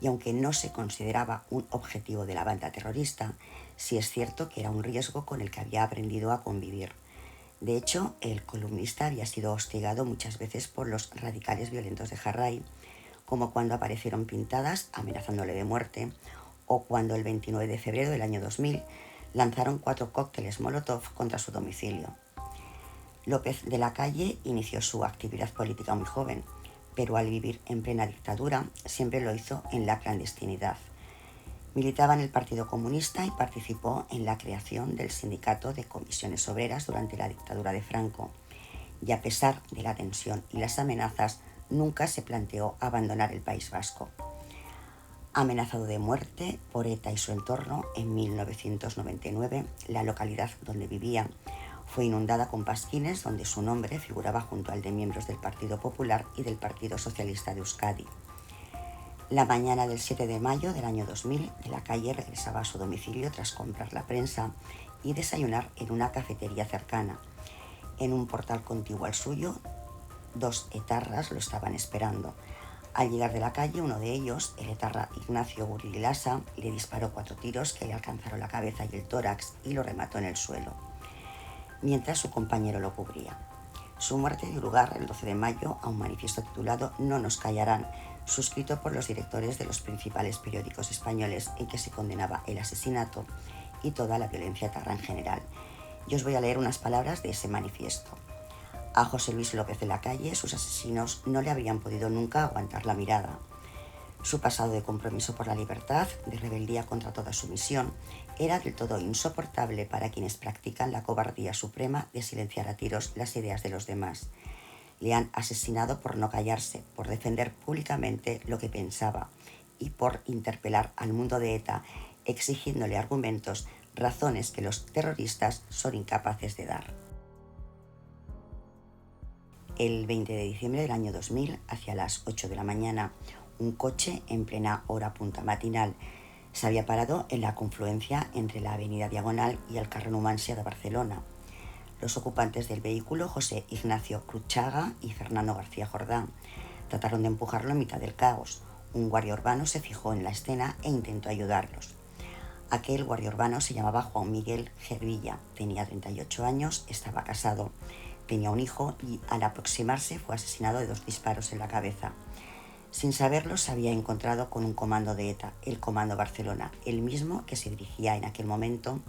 Y aunque no se consideraba un objetivo de la banda terrorista, sí es cierto que era un riesgo con el que había aprendido a convivir. De hecho, el columnista había sido hostigado muchas veces por los radicales violentos de Jarray, como cuando aparecieron pintadas amenazándole de muerte, o cuando el 29 de febrero del año 2000 lanzaron 4 cócteles Molotov contra su domicilio. López de la Calle inició su actividad política muy joven, pero al vivir en plena dictadura siempre lo hizo en la clandestinidad. Militaba en el Partido Comunista y participó en la creación del Sindicato de Comisiones Obreras durante la dictadura de Franco. Y a pesar de la tensión y las amenazas, nunca se planteó abandonar el País Vasco. Amenazado de muerte por ETA y su entorno, en 1999, la localidad donde vivía fue inundada con pasquines donde su nombre figuraba junto al de miembros del Partido Popular y del Partido Socialista de Euskadi. La mañana del 7 de mayo del año 2000, de la Calle regresaba a su domicilio tras comprar la prensa y desayunar en una cafetería cercana. En un portal contiguo al suyo, 2 etarras lo estaban esperando. Al llegar de la calle, uno de ellos, el etarra Ignacio Gurilasa, le disparó 4 tiros que le alcanzaron la cabeza y el tórax y lo remató en el suelo, mientras su compañero lo cubría. Su muerte dio lugar el 12 de mayo a un manifiesto titulado No nos callarán, suscrito por los directores de los principales periódicos españoles, en que se condenaba el asesinato y toda la violencia etarra en general. Y os voy a leer unas palabras de ese manifiesto. A José Luis López de la Calle, sus asesinos no le habrían podido nunca aguantar la mirada. Su pasado de compromiso por la libertad, de rebeldía contra toda sumisión, era del todo insoportable para quienes practican la cobardía suprema de silenciar a tiros las ideas de los demás. Le han asesinado por no callarse, por defender públicamente lo que pensaba y por interpelar al mundo de ETA, exigiéndole argumentos, razones que los terroristas son incapaces de dar. El 20 de diciembre del año 2000, hacia las 8 de la mañana, un coche en plena hora punta matinal Se había parado en la confluencia entre la avenida Diagonal y el carrer Numancia de Barcelona. Los ocupantes del vehículo, José Ignacio Cruchaga y Fernando García Jordán, trataron de empujarlo en mitad del caos. Un guardia urbano se fijó en la escena e intentó ayudarlos. Aquel guardia urbano se llamaba Juan Miguel Gervilla, tenía 38 años, estaba casado, tenía un hijo y al aproximarse fue asesinado de 2 disparos en la cabeza. Sin saberlo, se había encontrado con un comando de ETA, el Comando Barcelona, el mismo que se dirigía en aquel momento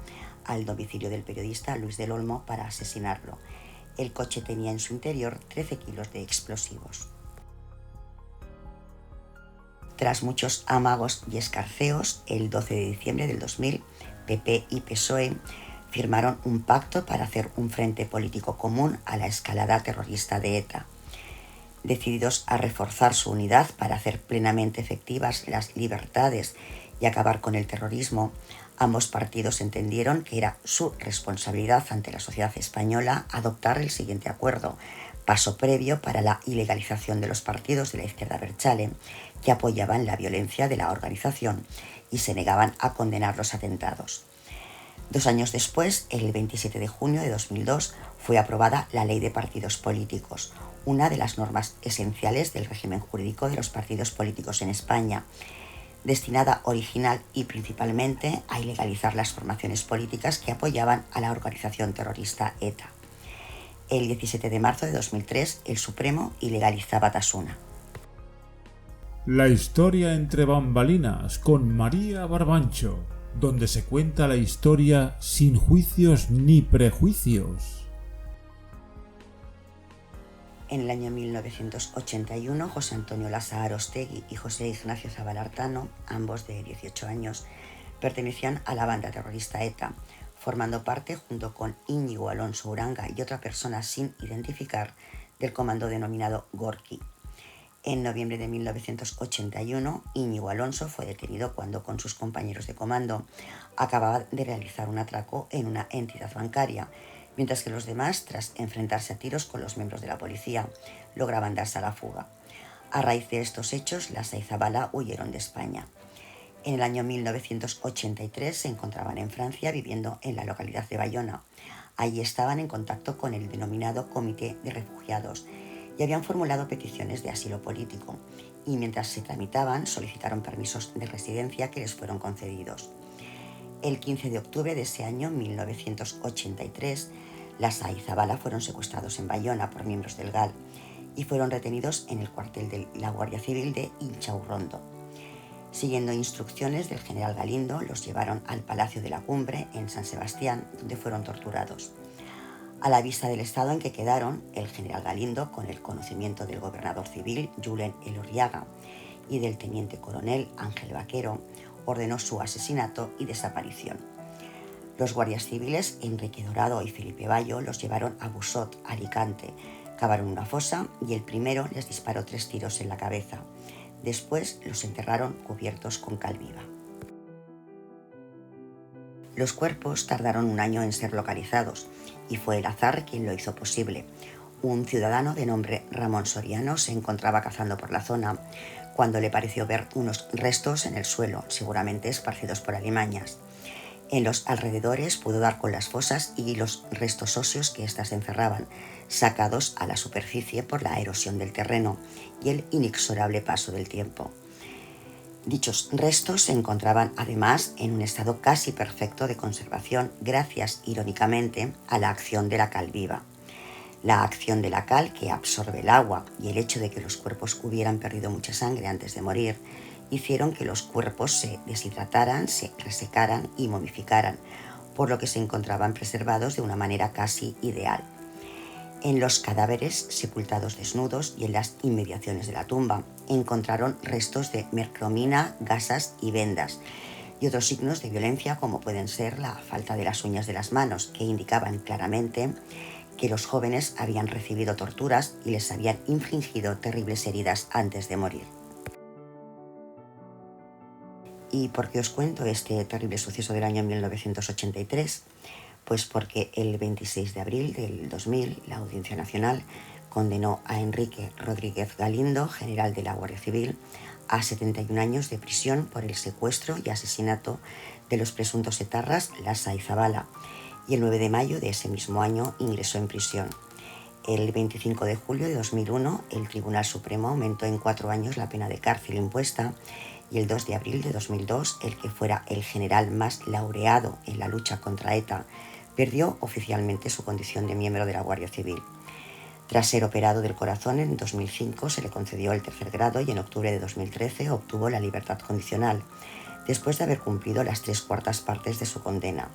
al domicilio del periodista Luis del Olmo para asesinarlo. El coche tenía en su interior 13 kilos de explosivos. Tras muchos amagos y escarceos, el 12 de diciembre del 2000, PP y PSOE firmaron un pacto para hacer un frente político común a la escalada terrorista de ETA. Decididos a reforzar su unidad para hacer plenamente efectivas las libertades y acabar con el terrorismo, ambos partidos entendieron que era su responsabilidad ante la sociedad española adoptar el siguiente acuerdo, paso previo para la ilegalización de los partidos de la izquierda abertzale, que apoyaban la violencia de la organización y se negaban a condenar los atentados. 2 años después, el 27 de junio de 2002, fue aprobada la Ley de Partidos Políticos, una de las normas esenciales del régimen jurídico de los partidos políticos en España, destinada original y principalmente a ilegalizar las formaciones políticas que apoyaban a la organización terrorista ETA. El 17 de marzo de 2003, el Supremo ilegaliza Batasuna. La historia entre bambalinas con María Barbancho, donde se cuenta la historia sin juicios ni prejuicios. En el año 1981, José Antonio Lasa Arostegui y José Ignacio Zabalartano, ambos de 18 años, pertenecían a la banda terrorista ETA, formando parte, junto con Íñigo Alonso Uranga y otra persona sin identificar, del comando denominado Gorki. En noviembre de 1981, Íñigo Alonso fue detenido cuando, con sus compañeros de comando, acababa de realizar un atraco en una entidad bancaria, mientras que los demás, tras enfrentarse a tiros con los miembros de la policía, lograban darse a la fuga. A raíz de estos hechos, Lasa y Zabala huyeron de España. En el año 1983 se encontraban en Francia viviendo en la localidad de Bayona. Allí estaban en contacto con el denominado Comité de Refugiados y habían formulado peticiones de asilo político, y mientras se tramitaban solicitaron permisos de residencia que les fueron concedidos. El 15 de octubre de ese año, 1983, Lasa y Zabala fueron secuestrados en Bayona por miembros del GAL y fueron retenidos en el cuartel de la Guardia Civil de Inchaurrondo. Siguiendo instrucciones del general Galindo, los llevaron al Palacio de la Cumbre, en San Sebastián, donde fueron torturados. A la vista del estado en que quedaron, el general Galindo, con el conocimiento del gobernador civil, Julen Elorriaga, y del teniente coronel Ángel Vaquero, ordenó su asesinato y desaparición. Los guardias civiles, Enrique Dorado y Felipe Bayo, los llevaron a Busot, Alicante, cavaron una fosa y el primero les disparó 3 tiros en la cabeza. Después los enterraron cubiertos con cal viva. Los cuerpos tardaron 1 año en ser localizados y fue el azar quien lo hizo posible. Un ciudadano de nombre Ramón Soriano se encontraba cazando por la zona cuando le pareció ver unos restos en el suelo, seguramente esparcidos por alimañas. En los alrededores pudo dar con las fosas y los restos óseos que éstas encerraban, sacados a la superficie por la erosión del terreno y el inexorable paso del tiempo. Dichos restos se encontraban además en un estado casi perfecto de conservación gracias, irónicamente, a la acción de la cal viva. La acción de la cal, que absorbe el agua, y el hecho de que los cuerpos hubieran perdido mucha sangre antes de morir, hicieron que los cuerpos se deshidrataran, se resecaran y momificaran, por lo que se encontraban preservados de una manera casi ideal. En los cadáveres sepultados desnudos y en las inmediaciones de la tumba encontraron restos de mercromina, gasas y vendas, y otros signos de violencia como pueden ser la falta de las uñas de las manos, que indicaban claramente que los jóvenes habían recibido torturas y les habían infligido terribles heridas antes de morir. ¿Y por qué os cuento este terrible suceso del año 1983? Pues porque el 26 de abril del 2000 la Audiencia Nacional condenó a Enrique Rodríguez Galindo, general de la Guardia Civil, a 71 años de prisión por el secuestro y asesinato de los presuntos etarras Lasa y Zabala, y el 9 de mayo de ese mismo año ingresó en prisión. El 25 de julio de 2001, el Tribunal Supremo aumentó en 4 años la pena de cárcel impuesta, y el 2 de abril de 2002, el que fuera el general más laureado en la lucha contra ETA perdió oficialmente su condición de miembro de la Guardia Civil. Tras ser operado del corazón en 2005 se le concedió el tercer grado y en octubre de 2013 obtuvo la libertad condicional, después de haber cumplido las 3/4 partes de su condena.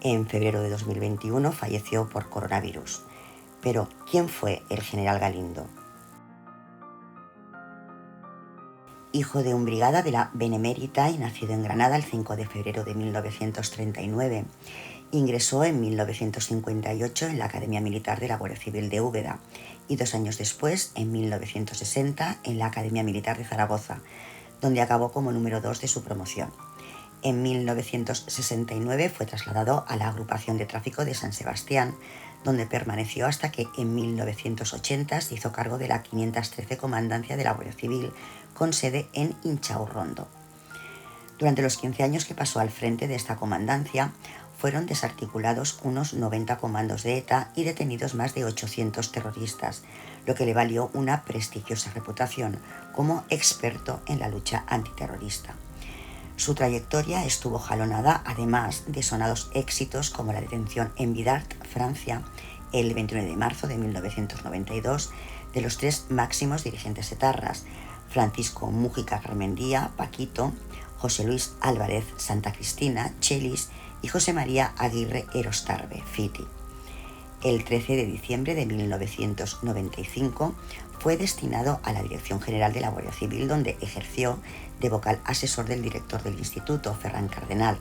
En febrero de 2021 falleció por coronavirus. Pero, ¿quién fue el general Galindo? Hijo de un brigada de la Benemérita y nacido en Granada el 5 de febrero de 1939, ingresó en 1958 en la Academia Militar de la Guardia Civil de Úbeda y 2 años después, en 1960, en la Academia Militar de Zaragoza, donde acabó como número 2 de su promoción. En 1969 fue trasladado a la Agrupación de Tráfico de San Sebastián, donde permaneció hasta que en 1980 se hizo cargo de la 513 Comandancia de la Guardia Civil, con sede en Inchaurrondo. Durante los 15 años que pasó al frente de esta comandancia, fueron desarticulados unos 90 comandos de ETA y detenidos más de 800 terroristas, lo que le valió una prestigiosa reputación como experto en la lucha antiterrorista. Su trayectoria estuvo jalonada, además de sonados éxitos como la detención en Bidart, Francia, el 29 de marzo de 1992, de los 3 máximos dirigentes etarras, Francisco Mújica Garmendia, Paquito, José Luis Álvarez Santa Cristina, Chelis, y José María Aguirre Erostarbe, Fiti. El 13 de diciembre de 1995 fue destinado a la Dirección General de la Guardia Civil, donde ejerció de vocal asesor del director del instituto, Ferran Cardenal.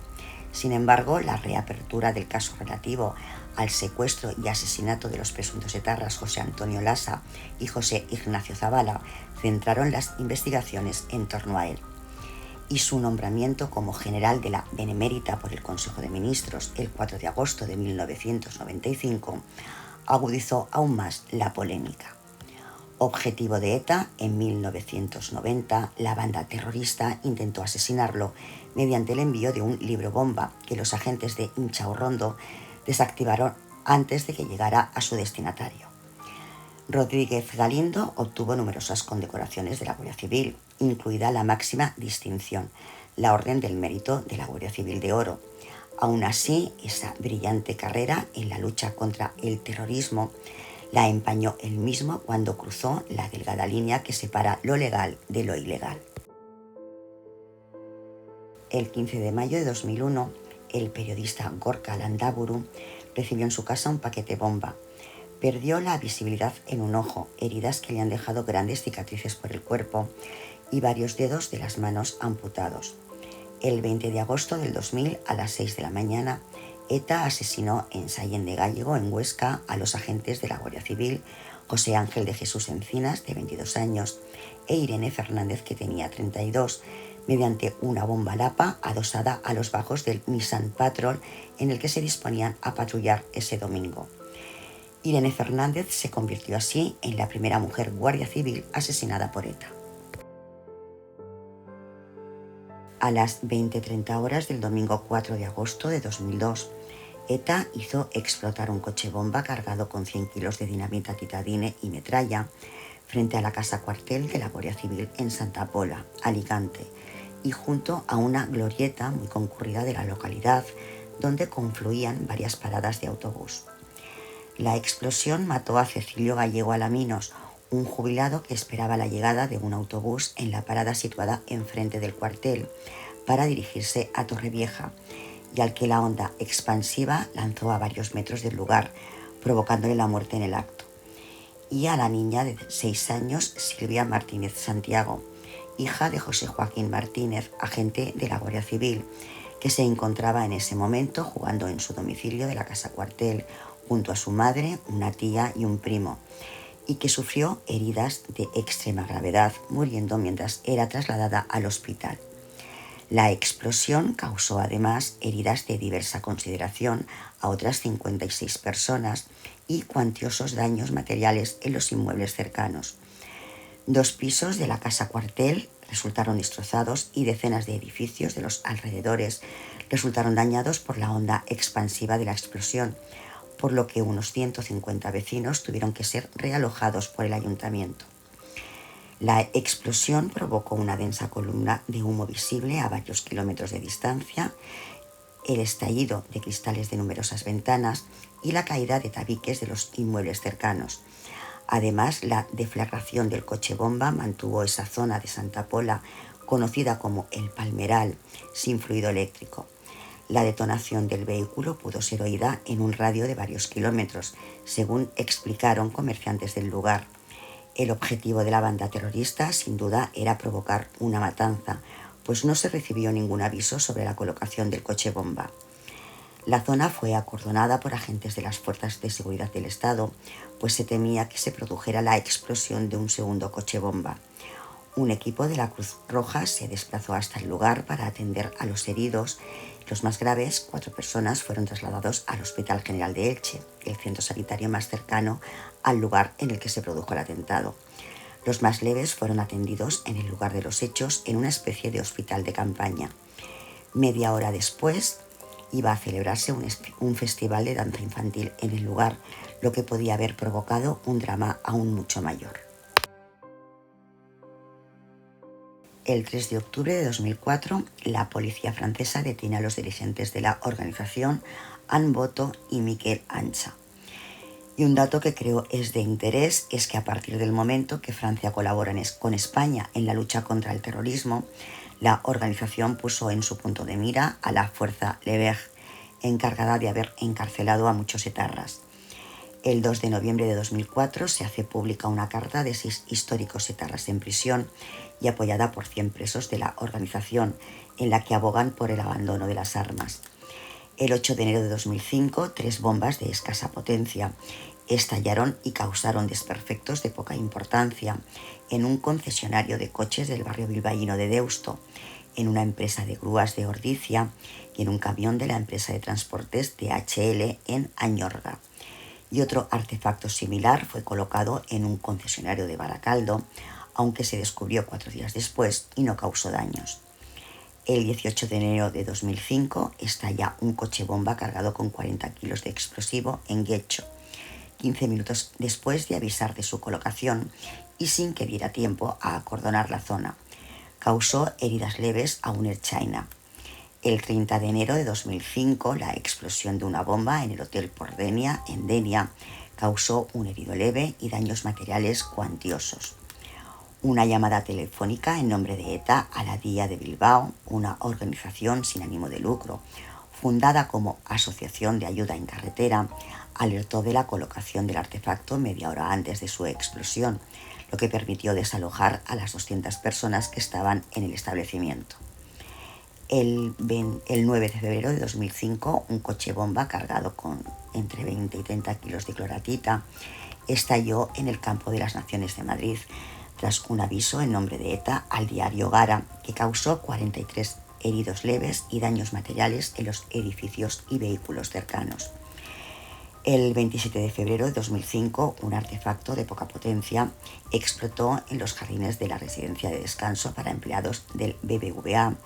Sin embargo, la reapertura del caso relativo al secuestro y asesinato de los presuntos etarras José Antonio Lasa y José Ignacio Zabala centraron las investigaciones en torno a él. Y su nombramiento como general de la Benemérita por el Consejo de Ministros el 4 de agosto de 1995 agudizó aún más la polémica. Objetivo de ETA, en 1990, la banda terrorista intentó asesinarlo mediante el envío de un libro bomba que los agentes de Inchaurrondo desactivaron antes de que llegara a su destinatario. Rodríguez Galindo obtuvo numerosas condecoraciones de la Guardia Civil, incluida la máxima distinción, la Orden del Mérito de la Guardia Civil de Oro. Aún así, esa brillante carrera en la lucha contra el terrorismo la empañó él mismo cuando cruzó la delgada línea que separa lo legal de lo ilegal. El 15 de mayo de 2001, el periodista Gorka Landaburu recibió en su casa un paquete bomba. Perdió la visibilidad en un ojo, heridas que le han dejado grandes cicatrices por el cuerpo y varios dedos de las manos amputados. El 20 de agosto del 2000, a las 6 de la mañana, ETA asesinó en Sallén de Gállego, en Huesca, a los agentes de la Guardia Civil, José Ángel de Jesús Encinas, de 22 años, e Irene Fernández, que tenía 32, mediante una bomba lapa adosada a los bajos del Nissan Patrol en el que se disponían a patrullar ese domingo. Irene Fernández se convirtió así en la primera mujer guardia civil asesinada por ETA. A las 20:30 horas del domingo 4 de agosto de 2002, ETA hizo explotar un coche bomba cargado con 100 kilos de dinamita titadine y metralla frente a la casa cuartel de la Guardia Civil en Santa Pola, Alicante, y junto a una glorieta muy concurrida de la localidad, donde confluían varias paradas de autobús. La explosión mató a Cecilio Gallego Alaminos, un jubilado que esperaba la llegada de un autobús en la parada situada enfrente del cuartel para dirigirse a Torrevieja, y al que la onda expansiva lanzó a varios metros del lugar, provocándole la muerte en el acto. Y a la niña de 6 años, Silvia Martínez Santiago, hija de José Joaquín Martínez, agente de la Guardia Civil, que se encontraba en ese momento jugando en su domicilio de la casa cuartel, junto a su madre, una tía y un primo, y que sufrió heridas de extrema gravedad, muriendo mientras era trasladada al hospital. La explosión causó además heridas de diversa consideración a otras 56 personas y cuantiosos daños materiales en los inmuebles cercanos. 2 pisos de la casa cuartel resultaron destrozados y decenas de edificios de los alrededores resultaron dañados por la onda expansiva de la explosión, por lo que unos 150 vecinos tuvieron que ser realojados por el ayuntamiento. La explosión provocó una densa columna de humo visible a varios kilómetros de distancia, el estallido de cristales de numerosas ventanas y la caída de tabiques de los inmuebles cercanos. Además, la deflagración del coche bomba mantuvo esa zona de Santa Pola, conocida como El Palmeral, sin fluido eléctrico. La detonación del vehículo pudo ser oída en un radio de varios kilómetros, según explicaron comerciantes del lugar. El objetivo de la banda terrorista, sin duda, era provocar una matanza, pues no se recibió ningún aviso sobre la colocación del coche bomba. La zona fue acordonada por agentes de las fuerzas de seguridad del Estado, pues se temía que se produjera la explosión de un segundo coche bomba. Un equipo de la Cruz Roja se desplazó hasta el lugar para atender a los heridos. Los más graves, 4 personas, fueron trasladados al Hospital General de Elche, el centro sanitario más cercano al lugar en el que se produjo el atentado. Los más leves fueron atendidos en el lugar de los hechos en una especie de hospital de campaña. Media hora después iba a celebrarse un festival de danza infantil en el lugar, lo que podía haber provocado un drama aún mucho mayor. El 3 de octubre de 2004, la policía francesa detiene a los dirigentes de la organización Anne Boto y Miquel Ancha. Y un dato que creo es de interés es que a partir del momento que Francia colabora con España en la lucha contra el terrorismo, la organización puso en su punto de mira a la Fuerza Lever, encargada de haber encarcelado a muchos etarras. El 2 de noviembre de 2004 se hace pública una carta de 6 históricos etarras en prisión y apoyada por 100 presos de la organización, en la que abogan por el abandono de las armas. El 8 de enero de 2005, 3 bombas de escasa potencia estallaron y causaron desperfectos de poca importancia en un concesionario de coches del barrio bilbaíno de Deusto, en una empresa de grúas de Ordizia y en un camión de la empresa de transportes DHL en Añorga. Y otro artefacto similar fue colocado en un concesionario de Baracaldo, aunque se descubrió 4 días después y no causó daños. El 18 de enero de 2005 estalla un coche bomba cargado con 40 kilos de explosivo en Guecho, 15 minutos después de avisar de su colocación y sin que diera tiempo a acordonar la zona. Causó heridas leves a un ertzaina. El 30 de enero de 2005, la explosión de una bomba en el Hotel Pordenia, en Denia, causó un herido leve y daños materiales cuantiosos. Una llamada telefónica en nombre de ETA a la DIA de Bilbao, una organización sin ánimo de lucro, fundada como Asociación de Ayuda en Carretera, alertó de la colocación del artefacto media hora antes de su explosión, lo que permitió desalojar a las 200 personas que estaban en el establecimiento. El 9 de febrero de 2005, un coche bomba cargado con entre 20 y 30 kilos de cloratita estalló en el Campo de las Naciones de Madrid, tras un aviso en nombre de ETA al diario Gara, que causó 43 heridos leves y daños materiales en los edificios y vehículos cercanos. El 27 de febrero de 2005, un artefacto de poca potencia explotó en los jardines de la residencia de descanso para empleados del BBVA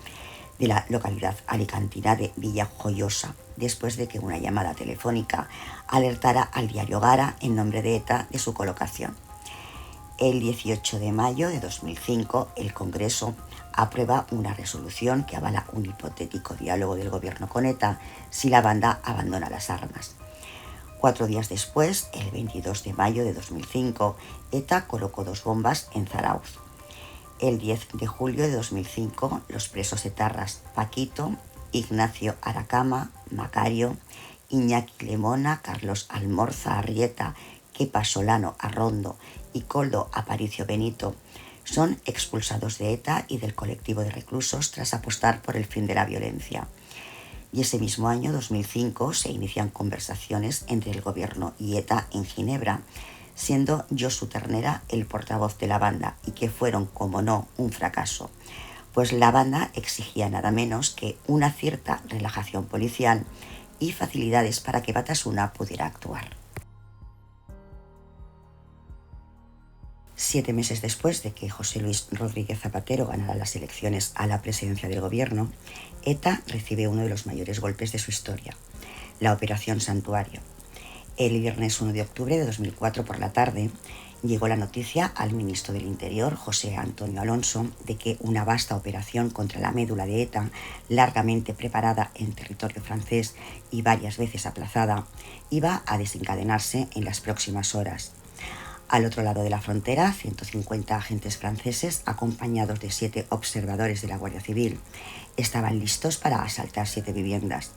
de la localidad alicantina de Villajoyosa, después de que una llamada telefónica alertara al diario Gara en nombre de ETA de su colocación. El 18 de mayo de 2005, el Congreso aprueba una resolución que avala un hipotético diálogo del gobierno con ETA si la banda abandona las armas. 4 días después, el 22 de mayo de 2005, ETA colocó 2 bombas en Zarauz. El 10 de julio de 2005, los presos etarras Paquito, Ignacio Aracama, Macario, Iñaki Lemona, Carlos Almorza Arrieta, Kepa Solano Arrondo y Koldo Aparicio Benito son expulsados de ETA y del colectivo de reclusos tras apostar por el fin de la violencia. Y ese mismo año, 2005, se inician conversaciones entre el gobierno y ETA en Ginebra, siendo Josu Ternera el portavoz de la banda, y que fueron, como no, un fracaso, pues la banda exigía nada menos que una cierta relajación policial y facilidades para que Batasuna pudiera actuar. 7 meses después de que José Luis Rodríguez Zapatero ganara las elecciones a la presidencia del gobierno, ETA recibe uno de los mayores golpes de su historia, la Operación Santuario. El viernes 1 de octubre de 2004 por la tarde llegó la noticia al ministro del Interior, José Antonio Alonso, de que una vasta operación contra la médula de ETA, largamente preparada en territorio francés y varias veces aplazada, iba a desencadenarse en las próximas horas. Al otro lado de la frontera, 150 agentes franceses, acompañados de 7 observadores de la Guardia Civil, estaban listos para asaltar 7 viviendas.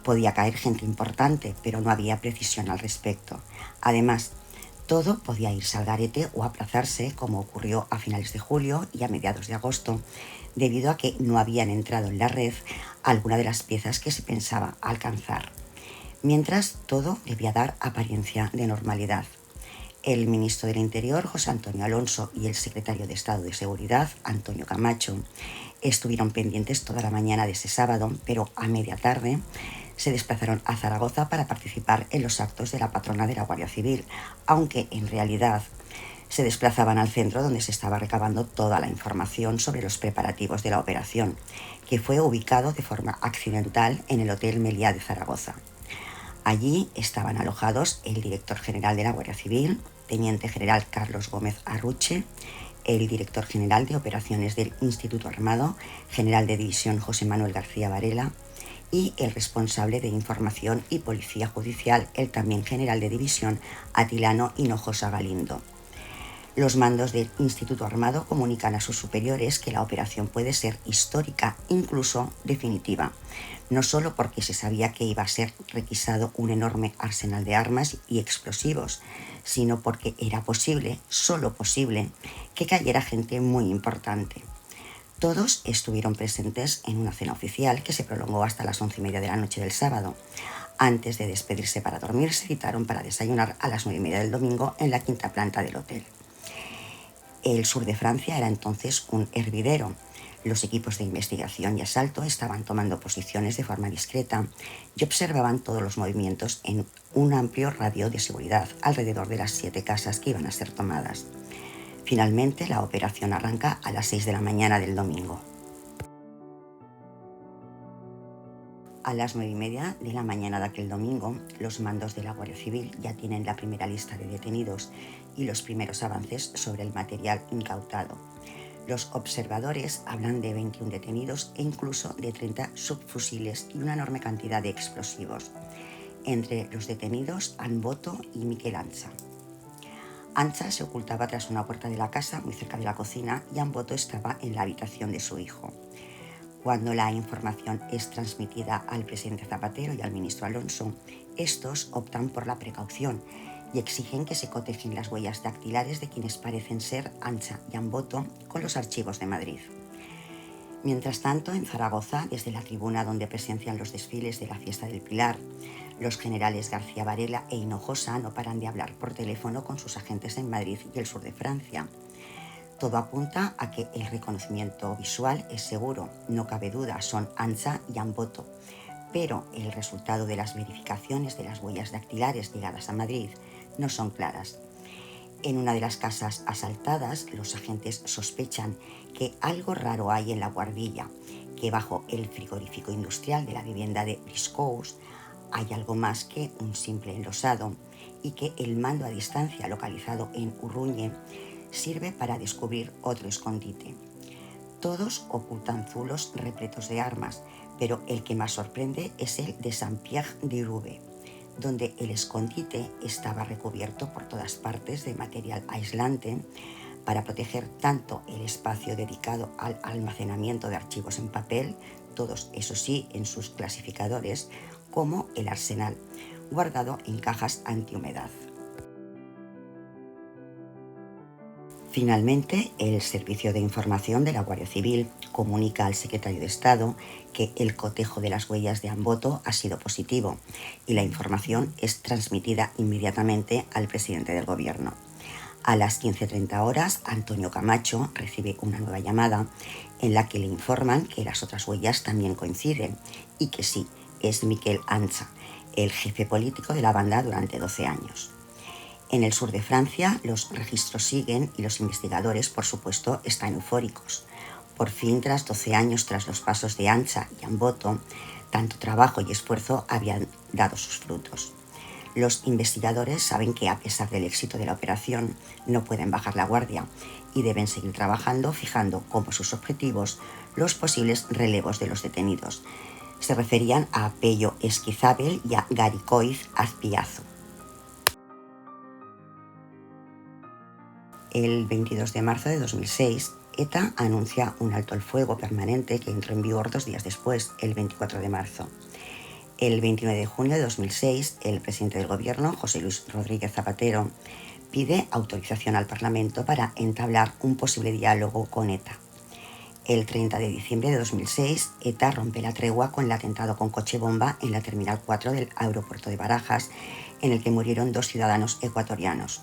Podía caer gente importante, pero no había precisión al respecto. Además, todo podía irse al garete o aplazarse, como ocurrió a finales de julio y a mediados de agosto, debido a que no habían entrado en la red alguna de las piezas que se pensaba alcanzar. Mientras, todo debía dar apariencia de normalidad. El ministro del Interior, José Antonio Alonso, y el secretario de Estado de Seguridad, Antonio Camacho, estuvieron pendientes toda la mañana de ese sábado, pero a media tarde se desplazaron a Zaragoza para participar en los actos de la patrona de la Guardia Civil, aunque en realidad se desplazaban al centro donde se estaba recabando toda la información sobre los preparativos de la operación, que fue ubicado de forma accidental en el Hotel Meliá de Zaragoza. Allí estaban alojados el director general de la Guardia Civil, teniente general Carlos Gómez Arruche, el director general de operaciones del Instituto Armado, general de división José Manuel García Varela, y el responsable de información y policía judicial, el también general de división Atilano Hinojosa Galindo. Los mandos del Instituto Armado comunican a sus superiores que la operación puede ser histórica, incluso definitiva, no solo porque se sabía que iba a ser requisado un enorme arsenal de armas y explosivos, sino porque era posible, solo posible, que cayera gente muy importante. Todos estuvieron presentes en una cena oficial que se prolongó hasta las 11:30 de la noche del sábado. Antes de despedirse para dormir, se citaron para desayunar a las 9:30 del domingo en la 5ª planta del hotel. El sur de Francia era entonces un hervidero. Los equipos de investigación y asalto estaban tomando posiciones de forma discreta y observaban todos los movimientos en un amplio radio de seguridad alrededor de las 7 casas que iban a ser tomadas. Finalmente, la operación arranca a las 6 de la mañana del domingo. A las 9:30 de la mañana de aquel domingo, los mandos de la Guardia Civil ya tienen la primera lista de detenidos y los primeros avances sobre el material incautado. Los observadores hablan de 21 detenidos e incluso de 30 subfusiles y una enorme cantidad de explosivos. Entre los detenidos, Anboto y Miquel Ancha. Ancha se ocultaba tras una puerta de la casa muy cerca de la cocina y Anboto estaba en la habitación de su hijo. Cuando la información es transmitida al presidente Zapatero y al ministro Alonso, estos optan por la precaución y exigen que se cotejen las huellas dactilares de quienes parecen ser Ancha y Anboto con los archivos de Madrid. Mientras tanto, en Zaragoza, desde la tribuna donde presencian los desfiles de la Fiesta del Pilar, los generales García Varela e Hinojosa no paran de hablar por teléfono con sus agentes en Madrid y el sur de Francia. Todo apunta a que el reconocimiento visual es seguro, no cabe duda, son Ancha y Anboto, pero el resultado de las verificaciones de las huellas dactilares llegadas a Madrid no son claras. En una de las casas asaltadas, los agentes sospechan que algo raro hay en la guardilla, que bajo el frigorífico industrial de la vivienda de Briscoes hay algo más que un simple enlosado y que el mando a distancia localizado en Urruñe sirve para descubrir otro escondite. Todos ocultan zulos repletos de armas, pero el que más sorprende es el de Saint-Pierre-du-Roubaix, donde el escondite estaba recubierto por todas partes de material aislante para proteger tanto el espacio dedicado al almacenamiento de archivos en papel, todos eso sí en sus clasificadores, como el arsenal, guardado en cajas antihumedad. Finalmente, el Servicio de Información de la Guardia Civil comunica al secretario de Estado que el cotejo de las huellas de Anboto ha sido positivo y la información es transmitida inmediatamente al presidente del Gobierno. A las 15:30 horas, Antonio Camacho recibe una nueva llamada en la que le informan que las otras huellas también coinciden y que sí, es Miquel Ancha, el jefe político de la banda durante 12 años. En el sur de Francia los registros siguen y los investigadores, por supuesto, están eufóricos. Por fin, tras 12 años tras los pasos de Ancha y Amboto, tanto trabajo y esfuerzo habían dado sus frutos. Los investigadores saben que, a pesar del éxito de la operación, no pueden bajar la guardia y deben seguir trabajando, fijando como sus objetivos los posibles relevos de los detenidos. Se referían a Pello Esquizábal y a Garicoiz Azpiazu. El 22 de marzo de 2006, ETA anuncia un alto el fuego permanente que entró en vigor 2 días después, el 24 de marzo. El 29 de junio de 2006, el presidente del gobierno, José Luis Rodríguez Zapatero, pide autorización al Parlamento para entablar un posible diálogo con ETA. El 30 de diciembre de 2006, ETA rompe la tregua con el atentado con coche bomba en la Terminal 4 del aeropuerto de Barajas, en el que murieron 2 ciudadanos ecuatorianos.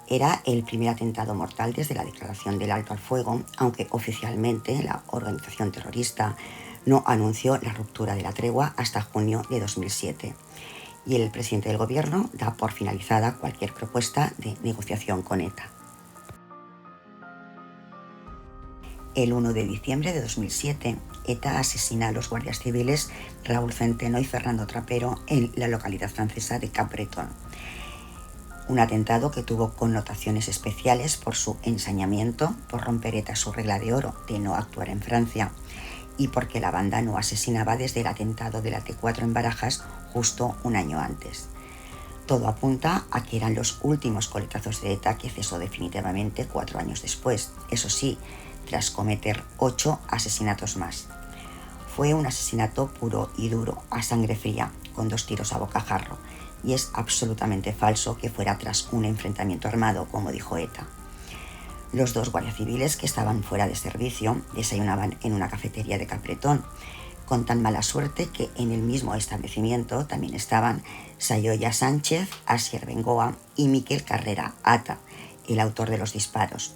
Era el primer atentado mortal desde la declaración del alto al fuego, aunque oficialmente la organización terrorista no anunció la ruptura de la tregua hasta junio de 2007. Y el presidente del gobierno da por finalizada cualquier propuesta de negociación con ETA. El 1 de diciembre de 2007, ETA asesina a los guardias civiles Raúl Centeno y Fernando Trapero en la localidad francesa de Cap-Breton. Un atentado que tuvo connotaciones especiales por su ensañamiento, por romper ETA su regla de oro de no actuar en Francia y porque la banda no asesinaba desde el atentado de la T4 en Barajas justo un año antes. Todo apunta a que eran los últimos coletazos de ETA, que cesó definitivamente 4 años después, eso sí, tras cometer 8 asesinatos más. Fue un asesinato puro y duro, a sangre fría, con 2 tiros a bocajarro, y es absolutamente falso que fuera tras un enfrentamiento armado, como dijo ETA. Los 2 guardias civiles que estaban fuera de servicio desayunaban en una cafetería de Capbreton, con tan mala suerte que en el mismo establecimiento también estaban Sayoya Sánchez, Asier Bengoa y Miquel Carrera Ata, el autor de los disparos.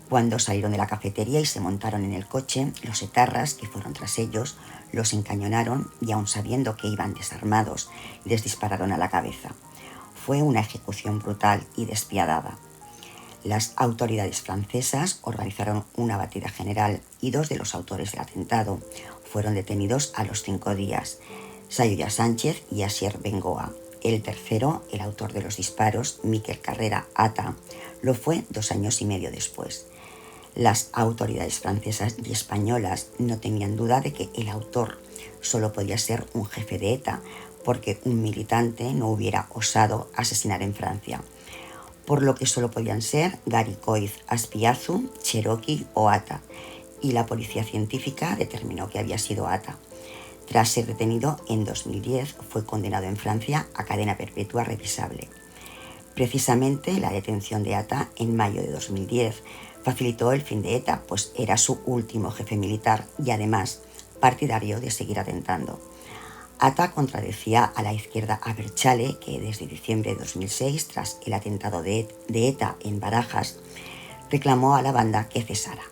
Cuando salieron de la cafetería y se montaron en el coche, los etarras, que fueron tras ellos, los encañonaron y, aun sabiendo que iban desarmados, les dispararon a la cabeza. Fue una ejecución brutal y despiadada. Las autoridades francesas organizaron una batida general y 2 de los autores del atentado fueron detenidos a los 5 días, Sayoya Sánchez y Asier Bengoa. El tercero, el autor de los disparos, Miquel Carrera Ata, lo fue 2 años y medio después. Las autoridades francesas y españolas no tenían duda de que el autor solo podía ser un jefe de ETA, porque un militante no hubiera osado asesinar en Francia, por lo que solo podían ser Garicoiz Azpiazu, Cherokee o Ata, y la policía científica determinó que había sido Ata. Tras ser detenido en 2010, fue condenado en Francia a cadena perpetua revisable. Precisamente la detención de Ata en mayo de 2010 facilitó el fin de ETA, pues era su último jefe militar y además partidario de seguir atentando. Ata contradecía a la izquierda abertzale, que desde diciembre de 2006, tras el atentado de ETA en Barajas, reclamó a la banda que cesara.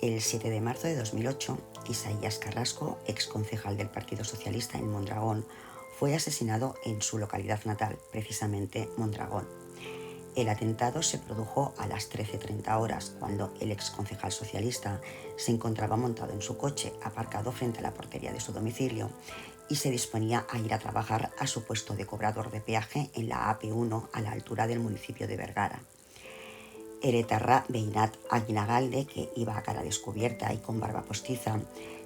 El 7 de marzo de 2008, Isaías Carrasco, exconcejal del Partido Socialista en Mondragón, fue asesinado en su localidad natal, precisamente Mondragón. El atentado se produjo a las 13:30 horas, cuando el exconcejal socialista se encontraba montado en su coche, aparcado frente a la portería de su domicilio, y se disponía a ir a trabajar a su puesto de cobrador de peaje en la AP1 a la altura del municipio de Vergara. El etarra Beinat Aguinagalde, que iba a cara descubierta y con barba postiza,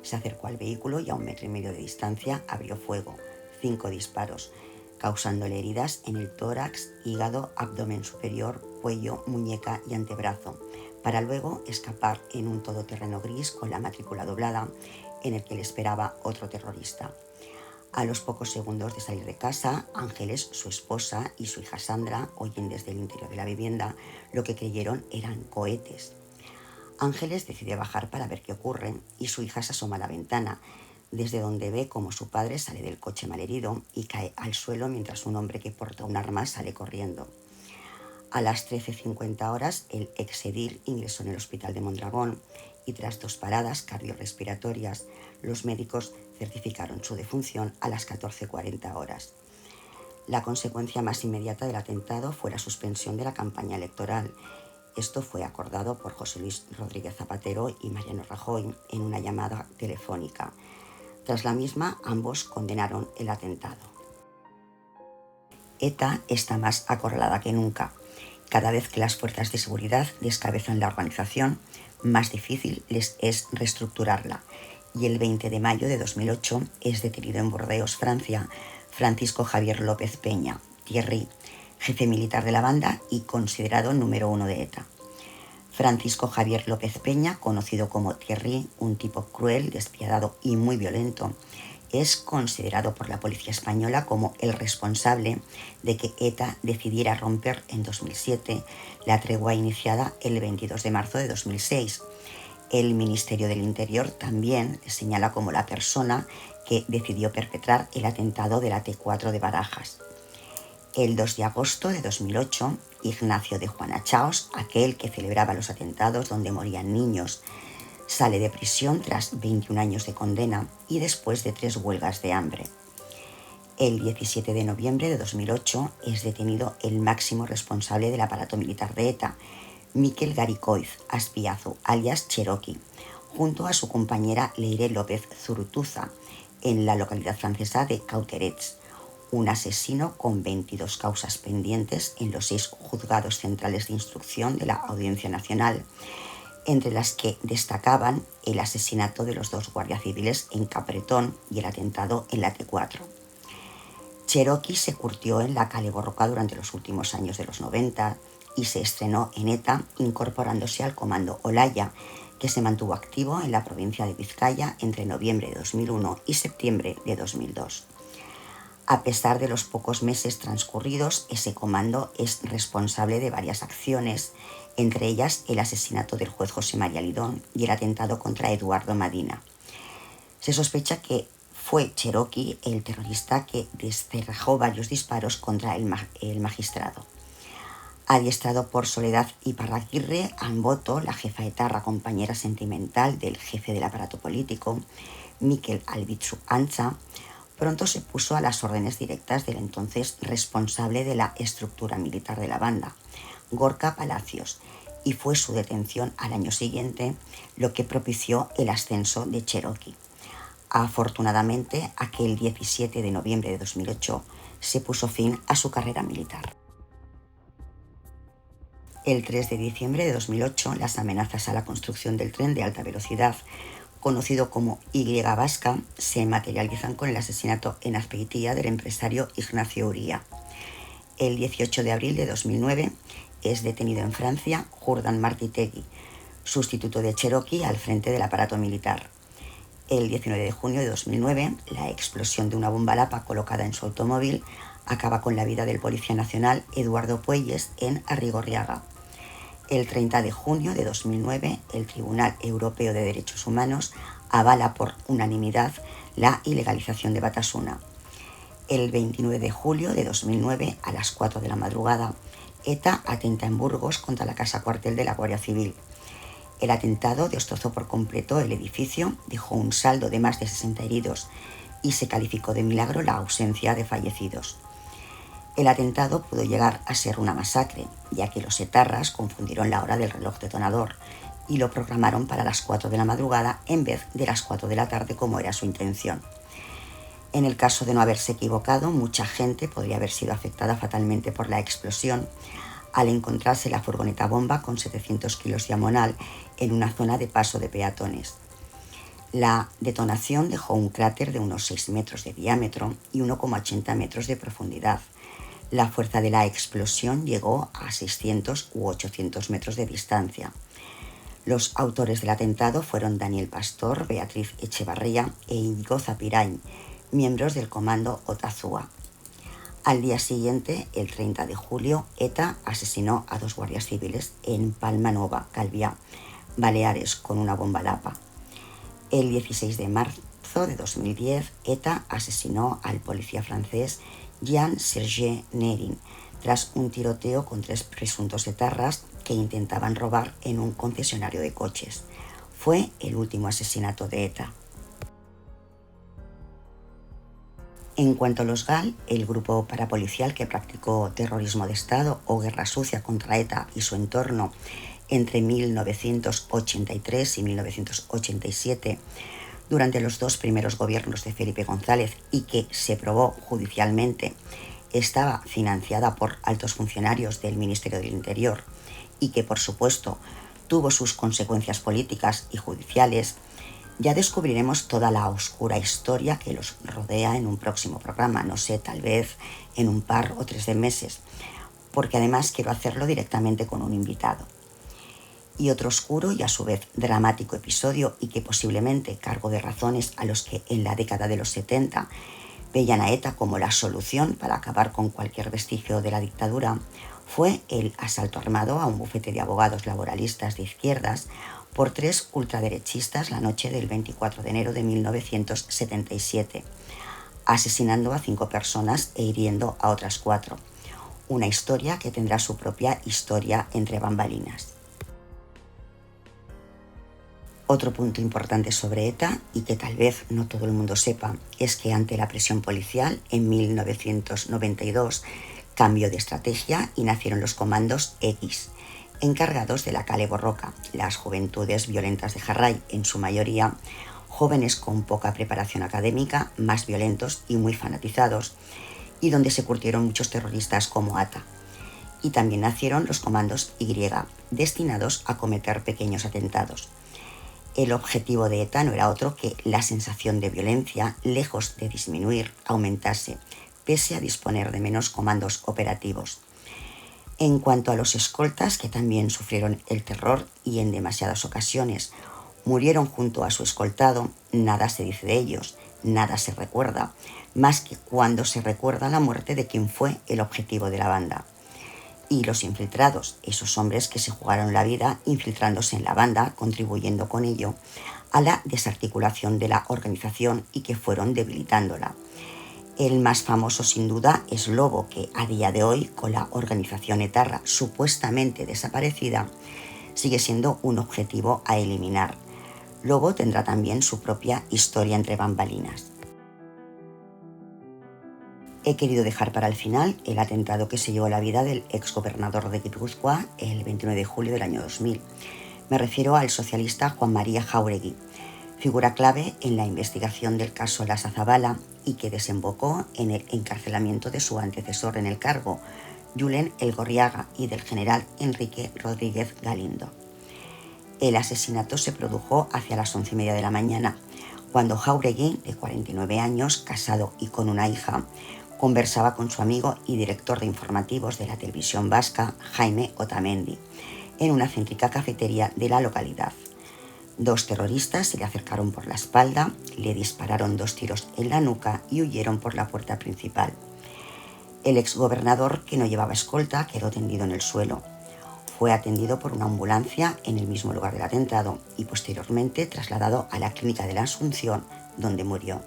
se acercó al vehículo y a 1,5 metros de distancia abrió fuego, 5 disparos, causándole heridas en el tórax, hígado, abdomen superior, cuello, muñeca y antebrazo, para luego escapar en un todoterreno gris con la matrícula doblada, en el que le esperaba otro terrorista. A los pocos segundos de salir de casa, Ángeles, su esposa, y su hija Sandra oyen desde el interior de la vivienda lo que creyeron eran cohetes. Ángeles decide bajar para ver qué ocurre y su hija se asoma a la ventana, desde donde ve cómo su padre sale del coche malherido y cae al suelo mientras un hombre que porta un arma sale corriendo. A las 13:50 horas, el exedil ingresó en el hospital de Mondragón y tras 2 paradas cardiorrespiratorias, los médicos certificaron su defunción a las 14:40 horas. La consecuencia más inmediata del atentado fue la suspensión de la campaña electoral. Esto fue acordado por José Luis Rodríguez Zapatero y Mariano Rajoy en una llamada telefónica. Tras la misma, ambos condenaron el atentado. ETA está más acorralada que nunca. Cada vez que las fuerzas de seguridad descabezan la organización, más difícil les es reestructurarla. Y el 20 de mayo de 2008 es detenido en Burdeos, Francia, Francisco Javier López Peña, Thierry, jefe militar de la banda y considerado número 1 de ETA. Francisco Javier López Peña, conocido como Thierry, un tipo cruel, despiadado y muy violento, es considerado por la policía española como el responsable de que ETA decidiera romper en 2007 la tregua iniciada el 22 de marzo de 2006. El Ministerio del Interior también le señala como la persona que decidió perpetrar el atentado de la T4 de Barajas. El 2 de agosto de 2008, Ignacio de Juanachaos, aquel que celebraba los atentados donde morían niños, sale de prisión tras 21 años de condena y después de 3 huelgas de hambre. El 17 de noviembre de 2008 es detenido el máximo responsable del aparato militar de ETA, Miquel Garicoiz Aspiazu, alias Cherokee, junto a su compañera Leire López Zurutuza, en la localidad francesa de Cauterets, un asesino con 22 causas pendientes en los 6 juzgados centrales de instrucción de la Audiencia Nacional, entre las que destacaban el asesinato de los 2 guardias civiles en Capbretón y el atentado en la T4. Cherokee se curtió en la Kale Borroka durante los últimos años de los 90 y se estrenó en ETA incorporándose al comando Olaya, que se mantuvo activo en la provincia de Vizcaya entre noviembre de 2001 y septiembre de 2002. A pesar de los pocos meses transcurridos, ese comando es responsable de varias acciones, entre ellas el asesinato del juez José María Lidón y el atentado contra Eduardo Madina. Se sospecha que fue Cherokee el terrorista que descerrajó varios disparos contra el magistrado. Adiestrado por Soledad Iparraguirre Anboto, la jefa etarra compañera sentimental del jefe del aparato político, Mikel Albitzu Antza, pronto se puso a las órdenes directas del entonces responsable de la estructura militar de la banda, Gorka Palacios, y fue su detención al año siguiente lo que propició el ascenso de Cherokee. Afortunadamente, aquel 17 de noviembre de 2008 se puso fin a su carrera militar. El 3 de diciembre de 2008, las amenazas a la construcción del tren de alta velocidad, conocido como Y Vasca, se materializan con el asesinato en Azpeitia del empresario Ignacio Uría. El 18 de abril de 2009 es detenido en Francia Jourdan Martitegui, sustituto de Cherokee al frente del aparato militar. El 19 de junio de 2009, la explosión de una bomba lapa colocada en su automóvil acaba con la vida del policía nacional Eduardo Puelles en Arrigorriaga. El 30 de junio de 2009, el Tribunal Europeo de Derechos Humanos avala por unanimidad la ilegalización de Batasuna. El 29 de julio de 2009, a las 4 de la madrugada, ETA atenta en Burgos contra la casa cuartel de la Guardia Civil. El atentado destrozó por completo el edificio, dejó un saldo de más de 60 heridos y se calificó de milagro la ausencia de fallecidos. El atentado pudo llegar a ser una masacre, ya que los etarras confundieron la hora del reloj detonador y lo programaron para las 4 de la madrugada en vez de las 4 de la tarde como era su intención. En el caso de no haberse equivocado, mucha gente podría haber sido afectada fatalmente por la explosión al encontrarse la furgoneta bomba con 700 kilos de amonal en una zona de paso de peatones. La detonación dejó un cráter de unos 6 metros de diámetro y 1,80 metros de profundidad. La fuerza de la explosión llegó a 600 u 800 metros de distancia. Los autores del atentado fueron Daniel Pastor, Beatriz Echevarría e Íñigo Zapirain, miembros del comando Otazúa. Al día siguiente, el 30 de julio, ETA asesinó a 2 guardias civiles en Palma Nova, Calviá, Baleares, con una bomba lapa. El 16 de marzo de 2010, ETA asesinó al policía francés Jean-Serge Nerin tras un tiroteo con 3 presuntos etarras que intentaban robar en un concesionario de coches. Fue el último asesinato de ETA. En cuanto a los GAL, el grupo parapolicial que practicó terrorismo de Estado o guerra sucia contra ETA y su entorno entre 1983 y 1987, durante los 2 primeros gobiernos de Felipe González y que se probó judicialmente, estaba financiada por altos funcionarios del Ministerio del Interior y que, por supuesto, tuvo sus consecuencias políticas y judiciales, ya descubriremos toda la oscura historia que los rodea en un próximo programa, no sé, tal vez en un par o 3 de meses, porque además quiero hacerlo directamente con un invitado. Y otro oscuro y a su vez dramático episodio, y que posiblemente cargo de razones a los que en la década de los 70 veían a ETA como la solución para acabar con cualquier vestigio de la dictadura, fue el asalto armado a un bufete de abogados laboralistas de izquierdas por 3 ultraderechistas la noche del 24 de enero de 1977, asesinando a 5 personas e hiriendo a otras 4. Una historia que tendrá su propia historia entre bambalinas. Otro punto importante sobre ETA, y que tal vez no todo el mundo sepa, es que ante la presión policial, en 1992 cambió de estrategia y nacieron los comandos X, encargados de la Kale Borroka, las juventudes violentas de Jarray, en su mayoría jóvenes con poca preparación académica, más violentos y muy fanatizados, y donde se curtieron muchos terroristas como Ata. Y también nacieron los comandos Y, destinados a cometer pequeños atentados. El objetivo de ETA no era otro que la sensación de violencia, lejos de disminuir, aumentase, pese a disponer de menos comandos operativos. En cuanto a los escoltas, que también sufrieron el terror y en demasiadas ocasiones murieron junto a su escoltado, nada se dice de ellos, nada se recuerda, más que cuando se recuerda la muerte de quien fue el objetivo de la banda. Y los infiltrados, esos hombres que se jugaron la vida infiltrándose en la banda, contribuyendo con ello a la desarticulación de la organización y que fueron debilitándola. El más famoso sin duda es Lobo, que a día de hoy, con la organización etarra supuestamente desaparecida, sigue siendo un objetivo a eliminar. Lobo tendrá también su propia historia entre bambalinas. He querido dejar para el final el atentado que se llevó la vida del exgobernador de Guipúzcoa el 29 de julio del año 2000. Me refiero al socialista Juan María Jáuregui, figura clave en la investigación del caso Lasa Zabala y que desembocó en el encarcelamiento de su antecesor en el cargo, Julen Elgorriaga, y del general Enrique Rodríguez Galindo. El asesinato se produjo hacia las 11:30 de la mañana, cuando Jáuregui, de 49 años, casado y con una hija, conversaba con su amigo y director de informativos de la televisión vasca, Jaime Otamendi, en una céntrica cafetería de la localidad. 2 terroristas se le acercaron por la espalda, le dispararon 2 tiros en la nuca y huyeron por la puerta principal. El exgobernador, que no llevaba escolta, quedó tendido en el suelo. Fue atendido por una ambulancia en el mismo lugar del atentado y posteriormente trasladado a la clínica de la Asunción, donde murió.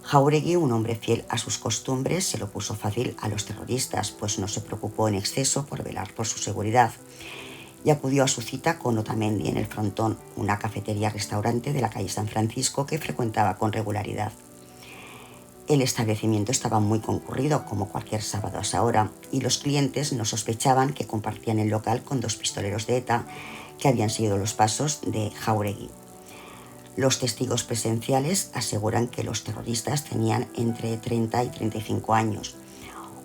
Jáuregui, un hombre fiel a sus costumbres, se lo puso fácil a los terroristas, pues no se preocupó en exceso por velar por su seguridad y acudió a su cita con Otamendi en el Frontón, una cafetería-restaurante de la calle San Francisco que frecuentaba con regularidad. El establecimiento estaba muy concurrido, como cualquier sábado a esa hora, y los clientes no sospechaban que compartían el local con 2 pistoleros de ETA que habían seguido los pasos de Jáuregui. Los testigos presenciales aseguran que los terroristas tenían entre 30 y 35 años.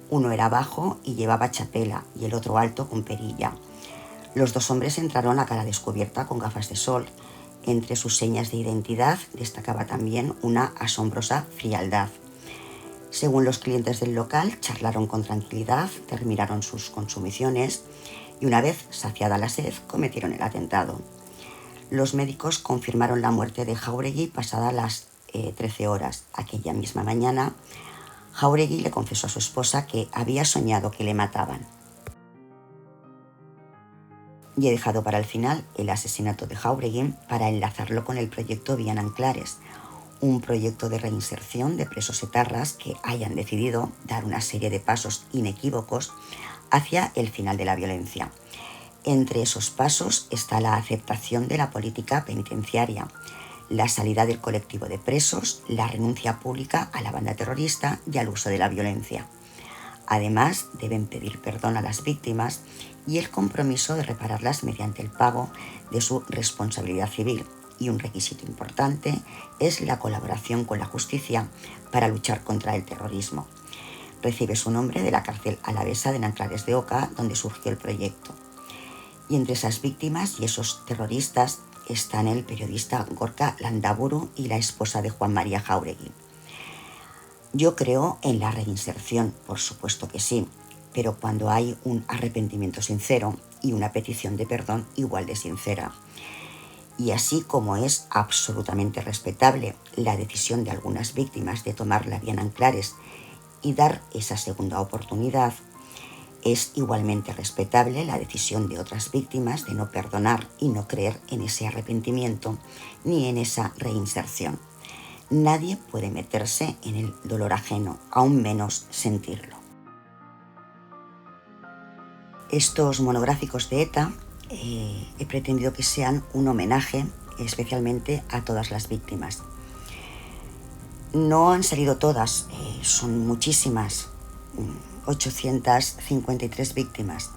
Uno era bajo y llevaba chapela y el otro alto con perilla. Los 2 hombres entraron a cara descubierta con gafas de sol. Entre sus señas de identidad destacaba también una asombrosa frialdad. Según los clientes del local, charlaron con tranquilidad, terminaron sus consumiciones y una vez saciada la sed, cometieron el atentado. Los médicos confirmaron la muerte de Jáuregui pasadas las 13 horas. Aquella misma mañana, Jáuregui le confesó a su esposa que había soñado que le mataban. Y he dejado para el final el asesinato de Jáuregui para enlazarlo con el proyecto Vían Anclares, un proyecto de reinserción de presos etarras que hayan decidido dar una serie de pasos inequívocos hacia el final de la violencia. Entre esos pasos está la aceptación de la política penitenciaria, la salida del colectivo de presos, la renuncia pública a la banda terrorista y al uso de la violencia. Además, deben pedir perdón a las víctimas y el compromiso de repararlas mediante el pago de su responsabilidad civil. Y un requisito importante es la colaboración con la justicia para luchar contra el terrorismo. Recibe su nombre de la cárcel alavesa de Nanclares de Oca, donde surgió el proyecto. Y entre esas víctimas y esos terroristas están el periodista Gorka Landaburu y la esposa de Juan María Jáuregui. Yo creo en la reinserción, por supuesto que sí, pero cuando hay un arrepentimiento sincero y una petición de perdón igual de sincera. Y así como es absolutamente respetable la decisión de algunas víctimas de tomar la vía en Nanclares y dar esa segunda oportunidad, es igualmente respetable la decisión de otras víctimas de no perdonar y no creer en ese arrepentimiento ni en esa reinserción. Nadie puede meterse en el dolor ajeno, aún menos sentirlo. Estos monográficos de ETA he pretendido que sean un homenaje especialmente a todas las víctimas. No han salido todas, son muchísimas, 853 víctimas.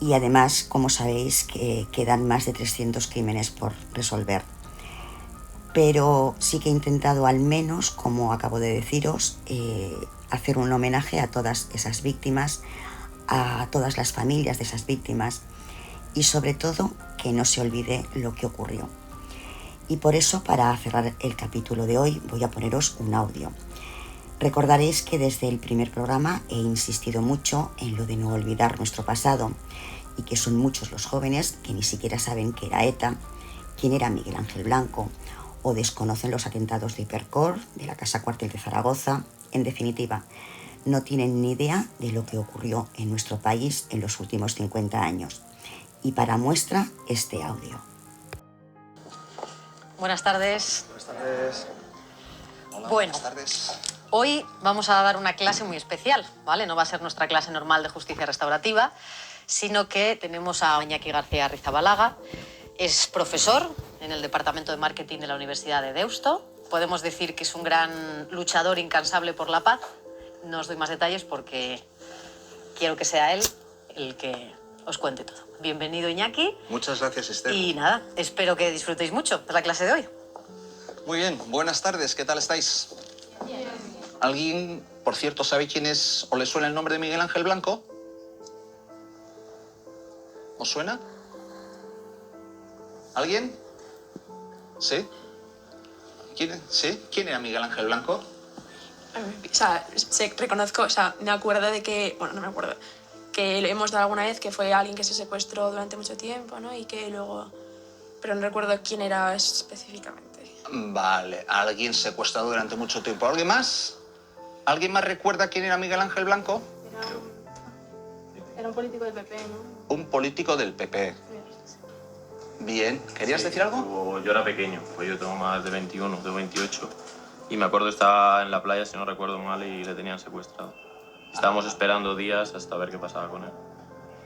Y además, como sabéis, que quedan más de 300 crímenes por resolver. Pero sí que he intentado al menos, como acabo de deciros, hacer un homenaje a todas esas víctimas, a todas las familias de esas víctimas y sobre todo que no se olvide lo que ocurrió. Y por eso, para cerrar el capítulo de hoy, voy a poneros un audio. Recordaréis que desde el primer programa he insistido mucho en lo de no olvidar nuestro pasado y que son muchos los jóvenes que ni siquiera saben qué era ETA, quién era Miguel Ángel Blanco o desconocen los atentados de Hipercor, de la Casa Cuartel de Zaragoza. En definitiva, no tienen ni idea de lo que ocurrió en nuestro país en los últimos 50 años. Y para muestra, este audio. Buenas tardes. Buenas tardes. Hola, bueno, buenas tardes. Hoy vamos a dar una clase muy especial, ¿vale? No va a ser nuestra clase normal de justicia restaurativa, sino que tenemos a Iñaki García Arrizabalaga. Es profesor en el Departamento de Marketing de la Universidad de Deusto. Podemos decir que es un gran luchador incansable por la paz. No os doy más detalles porque quiero que sea él el que os cuente todo. Bienvenido, Iñaki. Muchas gracias, Esther. Y nada, espero que disfrutéis mucho de la clase de hoy. Muy bien, buenas tardes, ¿qué tal estáis? Bien. ¿Alguien, por cierto, sabe quién es o le suena el nombre de Miguel Ángel Blanco? ¿Os suena? ¿Alguien? ¿Sí? ¿Quién era Miguel Ángel Blanco? O sea, reconozco, o sea, me acuerdo de que, bueno, no me acuerdo, que lo hemos dado alguna vez que fue alguien que se secuestró durante mucho tiempo, ¿no? Y que luego, pero no recuerdo quién era específicamente. Vale, alguien secuestrado durante mucho tiempo. ¿Alguien más? ¿Alguien más recuerda quién era Miguel Ángel Blanco? Era un político del PP, ¿no? Un político del PP. Bien, ¿querías decir algo? Yo era pequeño, pues yo tengo más de 21, de 28. Y me acuerdo que estaba en la playa, si no recuerdo mal, y le tenían secuestrado. Estábamos esperando días hasta ver qué pasaba con él.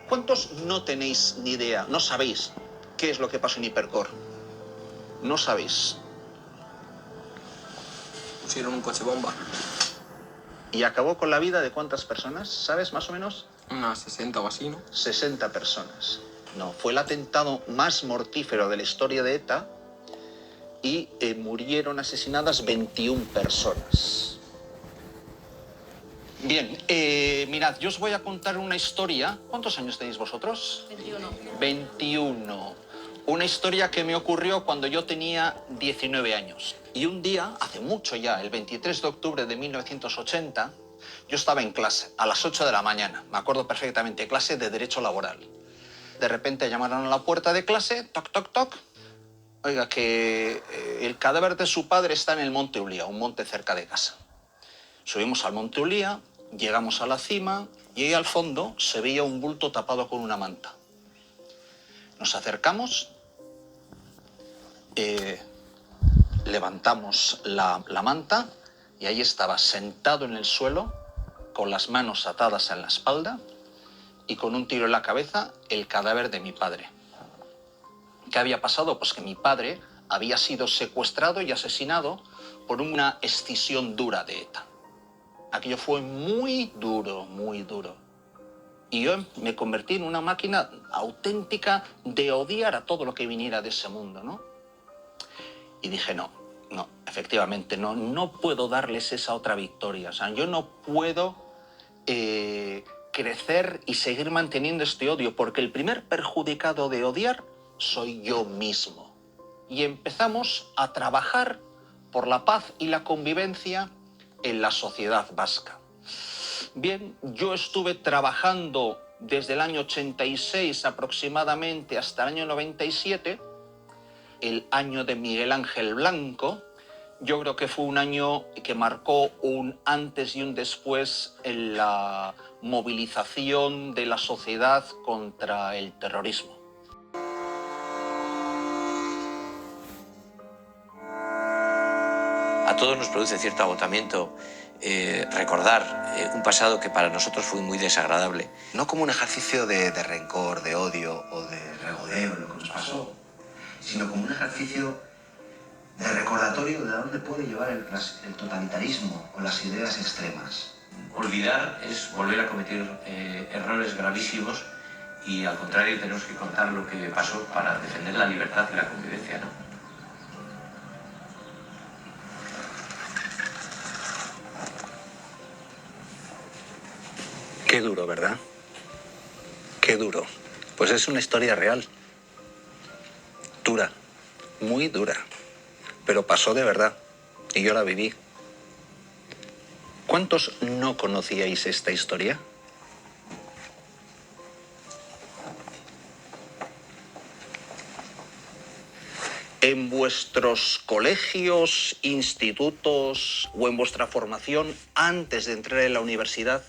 ¿Cuántos no tenéis ni idea, no sabéis qué es lo que pasó en Hipercor? No sabéis. Pusieron un coche bomba. ¿Y acabó con la vida de cuántas personas? ¿Sabes, más o menos? Unas 60 o así, ¿no? 60 personas. No, fue el atentado más mortífero de la historia de ETA y murieron asesinadas 21 personas. Bien, mirad, yo os voy a contar una historia. ¿Cuántos años tenéis vosotros? 21. 21. Una historia que me ocurrió cuando yo tenía 19 años. Y un día, hace mucho ya, el 23 de octubre de 1980, yo estaba en clase, a las 8 de la mañana. Me acuerdo perfectamente, clase de Derecho Laboral. De repente llamaron a la puerta de clase, toc, toc, toc. Oiga, que el cadáver de su padre está en el Monte Ullía, un monte cerca de casa. Subimos al Monte Ullía, llegamos a la cima y ahí al fondo se veía un bulto tapado con una manta. Nos acercamos, levantamos la manta y ahí estaba sentado en el suelo, con las manos atadas en la espalda y con un tiro en la cabeza, el cadáver de mi padre. ¿Qué había pasado? Pues que mi padre había sido secuestrado y asesinado por una escisión dura de ETA. Aquello fue muy duro, muy duro. Y yo me convertí en una máquina auténtica de odiar a todo lo que viniera de ese mundo, ¿no? Y dije, no, efectivamente, no puedo darles esa otra victoria. O sea, yo no puedo crecer y seguir manteniendo este odio, porque el primer perjudicado de odiar soy yo mismo. Y empezamos a trabajar por la paz y la convivencia en la sociedad vasca. Bien, yo estuve trabajando desde el año 86 aproximadamente hasta el año 97, el año de Miguel Ángel Blanco. Yo creo que fue un año que marcó un antes y un después en la movilización de la sociedad contra el terrorismo. A todos nos produce cierto agotamiento recordar un pasado que para nosotros fue muy desagradable. No como un ejercicio de rencor, de odio o de regodeo en lo que nos pasó, sino como un ejercicio de recordatorio de a dónde puede llevar el totalitarismo o las ideas extremas. Olvidar es volver a cometer errores gravísimos y al contrario tenemos que contar lo que pasó para defender la libertad y la convivencia, ¿no? Qué duro, ¿verdad? Qué duro. Pues es una historia real. Dura, muy dura. Pero pasó de verdad. Y yo la viví. ¿Cuántos no conocíais esta historia? ¿En vuestros colegios, institutos o en vuestra formación antes de entrar en la universidad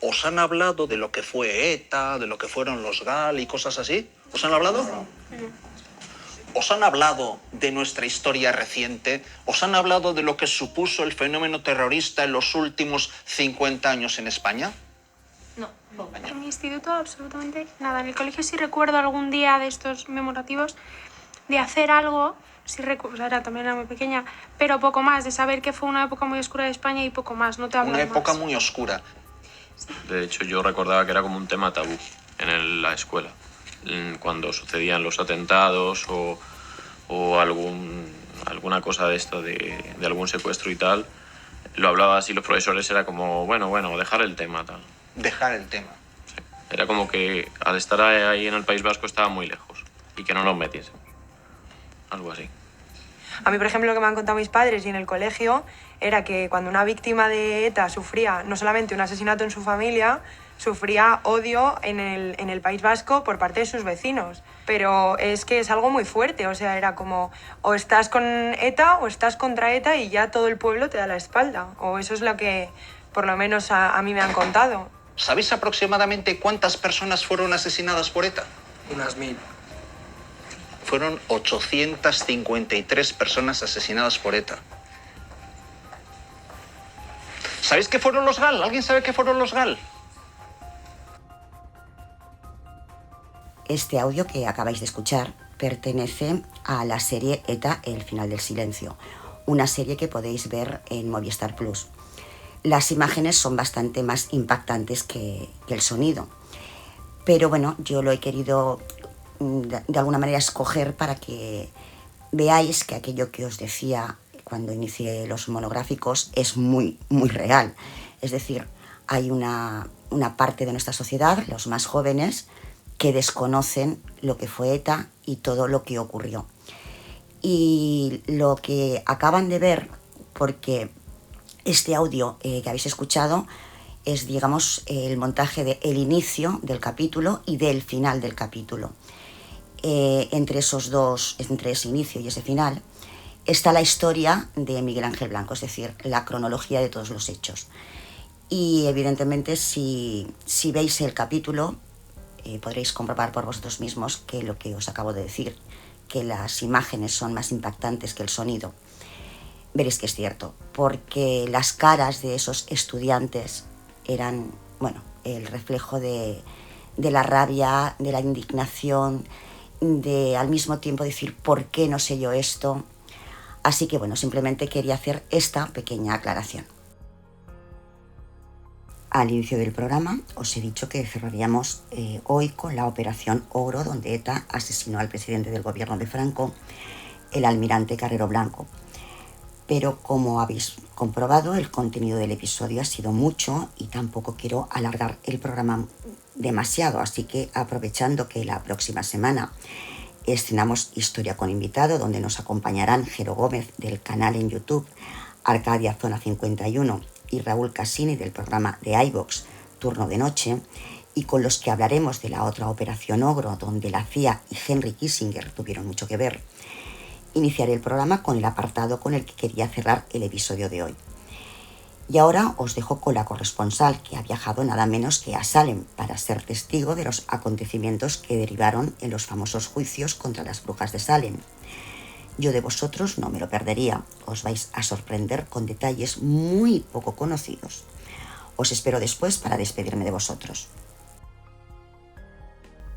os han hablado de lo que fue ETA, de lo que fueron los GAL y cosas así? ¿Os han hablado? No. ¿Os han hablado de nuestra historia reciente? ¿Os han hablado de lo que supuso el fenómeno terrorista en los últimos 50 años en España? No. En mi instituto absolutamente nada. En el colegio sí recuerdo algún día de estos memorativos de hacer algo, sí recuerdo, también era muy pequeña, pero poco más, de saber que fue una época muy oscura de España y poco más, no te hablo más. Una época muy oscura. De hecho, yo recordaba que era como un tema tabú en la escuela. Cuando sucedían los atentados o alguna cosa de esto, de algún secuestro y tal, lo hablaba así los profesores, era como, bueno, dejar el tema, tal. Dejar el tema. Sí. Era como que al estar ahí en el País Vasco estaba muy lejos y que no nos metiesen. Algo así. A mí, por ejemplo, lo que me han contado mis padres y en el colegio era que cuando una víctima de ETA sufría no solamente un asesinato en su familia, sufría odio en el País Vasco por parte de sus vecinos. Pero es que es algo muy fuerte, o sea, era como o estás con ETA o estás contra ETA y ya todo el pueblo te da la espalda. O eso es lo que por lo menos a mí me han contado. ¿Sabéis aproximadamente cuántas personas fueron asesinadas por ETA? Unas 1000. Fueron 853 personas asesinadas por ETA. ¿Sabéis qué fueron los GAL? ¿Alguien sabe qué fueron los GAL? Este audio que acabáis de escuchar pertenece a la serie ETA, El final del silencio, una serie que podéis ver en Movistar Plus. Las imágenes son bastante más impactantes que el sonido, pero bueno, yo lo he querido de alguna manera escoger para que veáis que aquello que os decía cuando inicié los monográficos es muy, muy real. Es decir, hay una parte de nuestra sociedad, los más jóvenes, que desconocen lo que fue ETA y todo lo que ocurrió. Y lo que acaban de ver, porque este audio que habéis escuchado es, digamos, el montaje del inicio del capítulo y del final del capítulo. Entre esos dos, entre ese inicio y ese final, está la historia de Miguel Ángel Blanco, es decir, la cronología de todos los hechos. Y evidentemente si veis el capítulo, podréis comprobar por vosotros mismos que lo que os acabo de decir, que las imágenes son más impactantes que el sonido. Veréis que es cierto, porque las caras de esos estudiantes eran, bueno, el reflejo de la rabia, de la indignación de al mismo tiempo decir ¿por qué no sé yo esto? Así que bueno, simplemente quería hacer esta pequeña aclaración. Al inicio del programa os he dicho que cerraríamos hoy con la operación Ogro, donde ETA asesinó al presidente del gobierno de Franco, el almirante Carrero Blanco. Pero como habéis comprobado, el contenido del episodio ha sido mucho y tampoco quiero alargar el programa demasiado, así que aprovechando que la próxima semana estrenamos Historia con invitado, donde nos acompañarán Jero Gómez del canal en YouTube Arcadia Zona 51 y Raúl Cassini del programa de iVox Turno de Noche, y con los que hablaremos de la otra operación Ogro, donde la CIA y Henry Kissinger tuvieron mucho que ver. Iniciaré el programa con el apartado con el que quería cerrar el episodio de hoy. Y ahora os dejo con la corresponsal, que ha viajado nada menos que a Salem para ser testigo de los acontecimientos que derivaron en los famosos juicios contra las brujas de Salem. Yo de vosotros no me lo perdería, os vais a sorprender con detalles muy poco conocidos. Os espero después para despedirme de vosotros.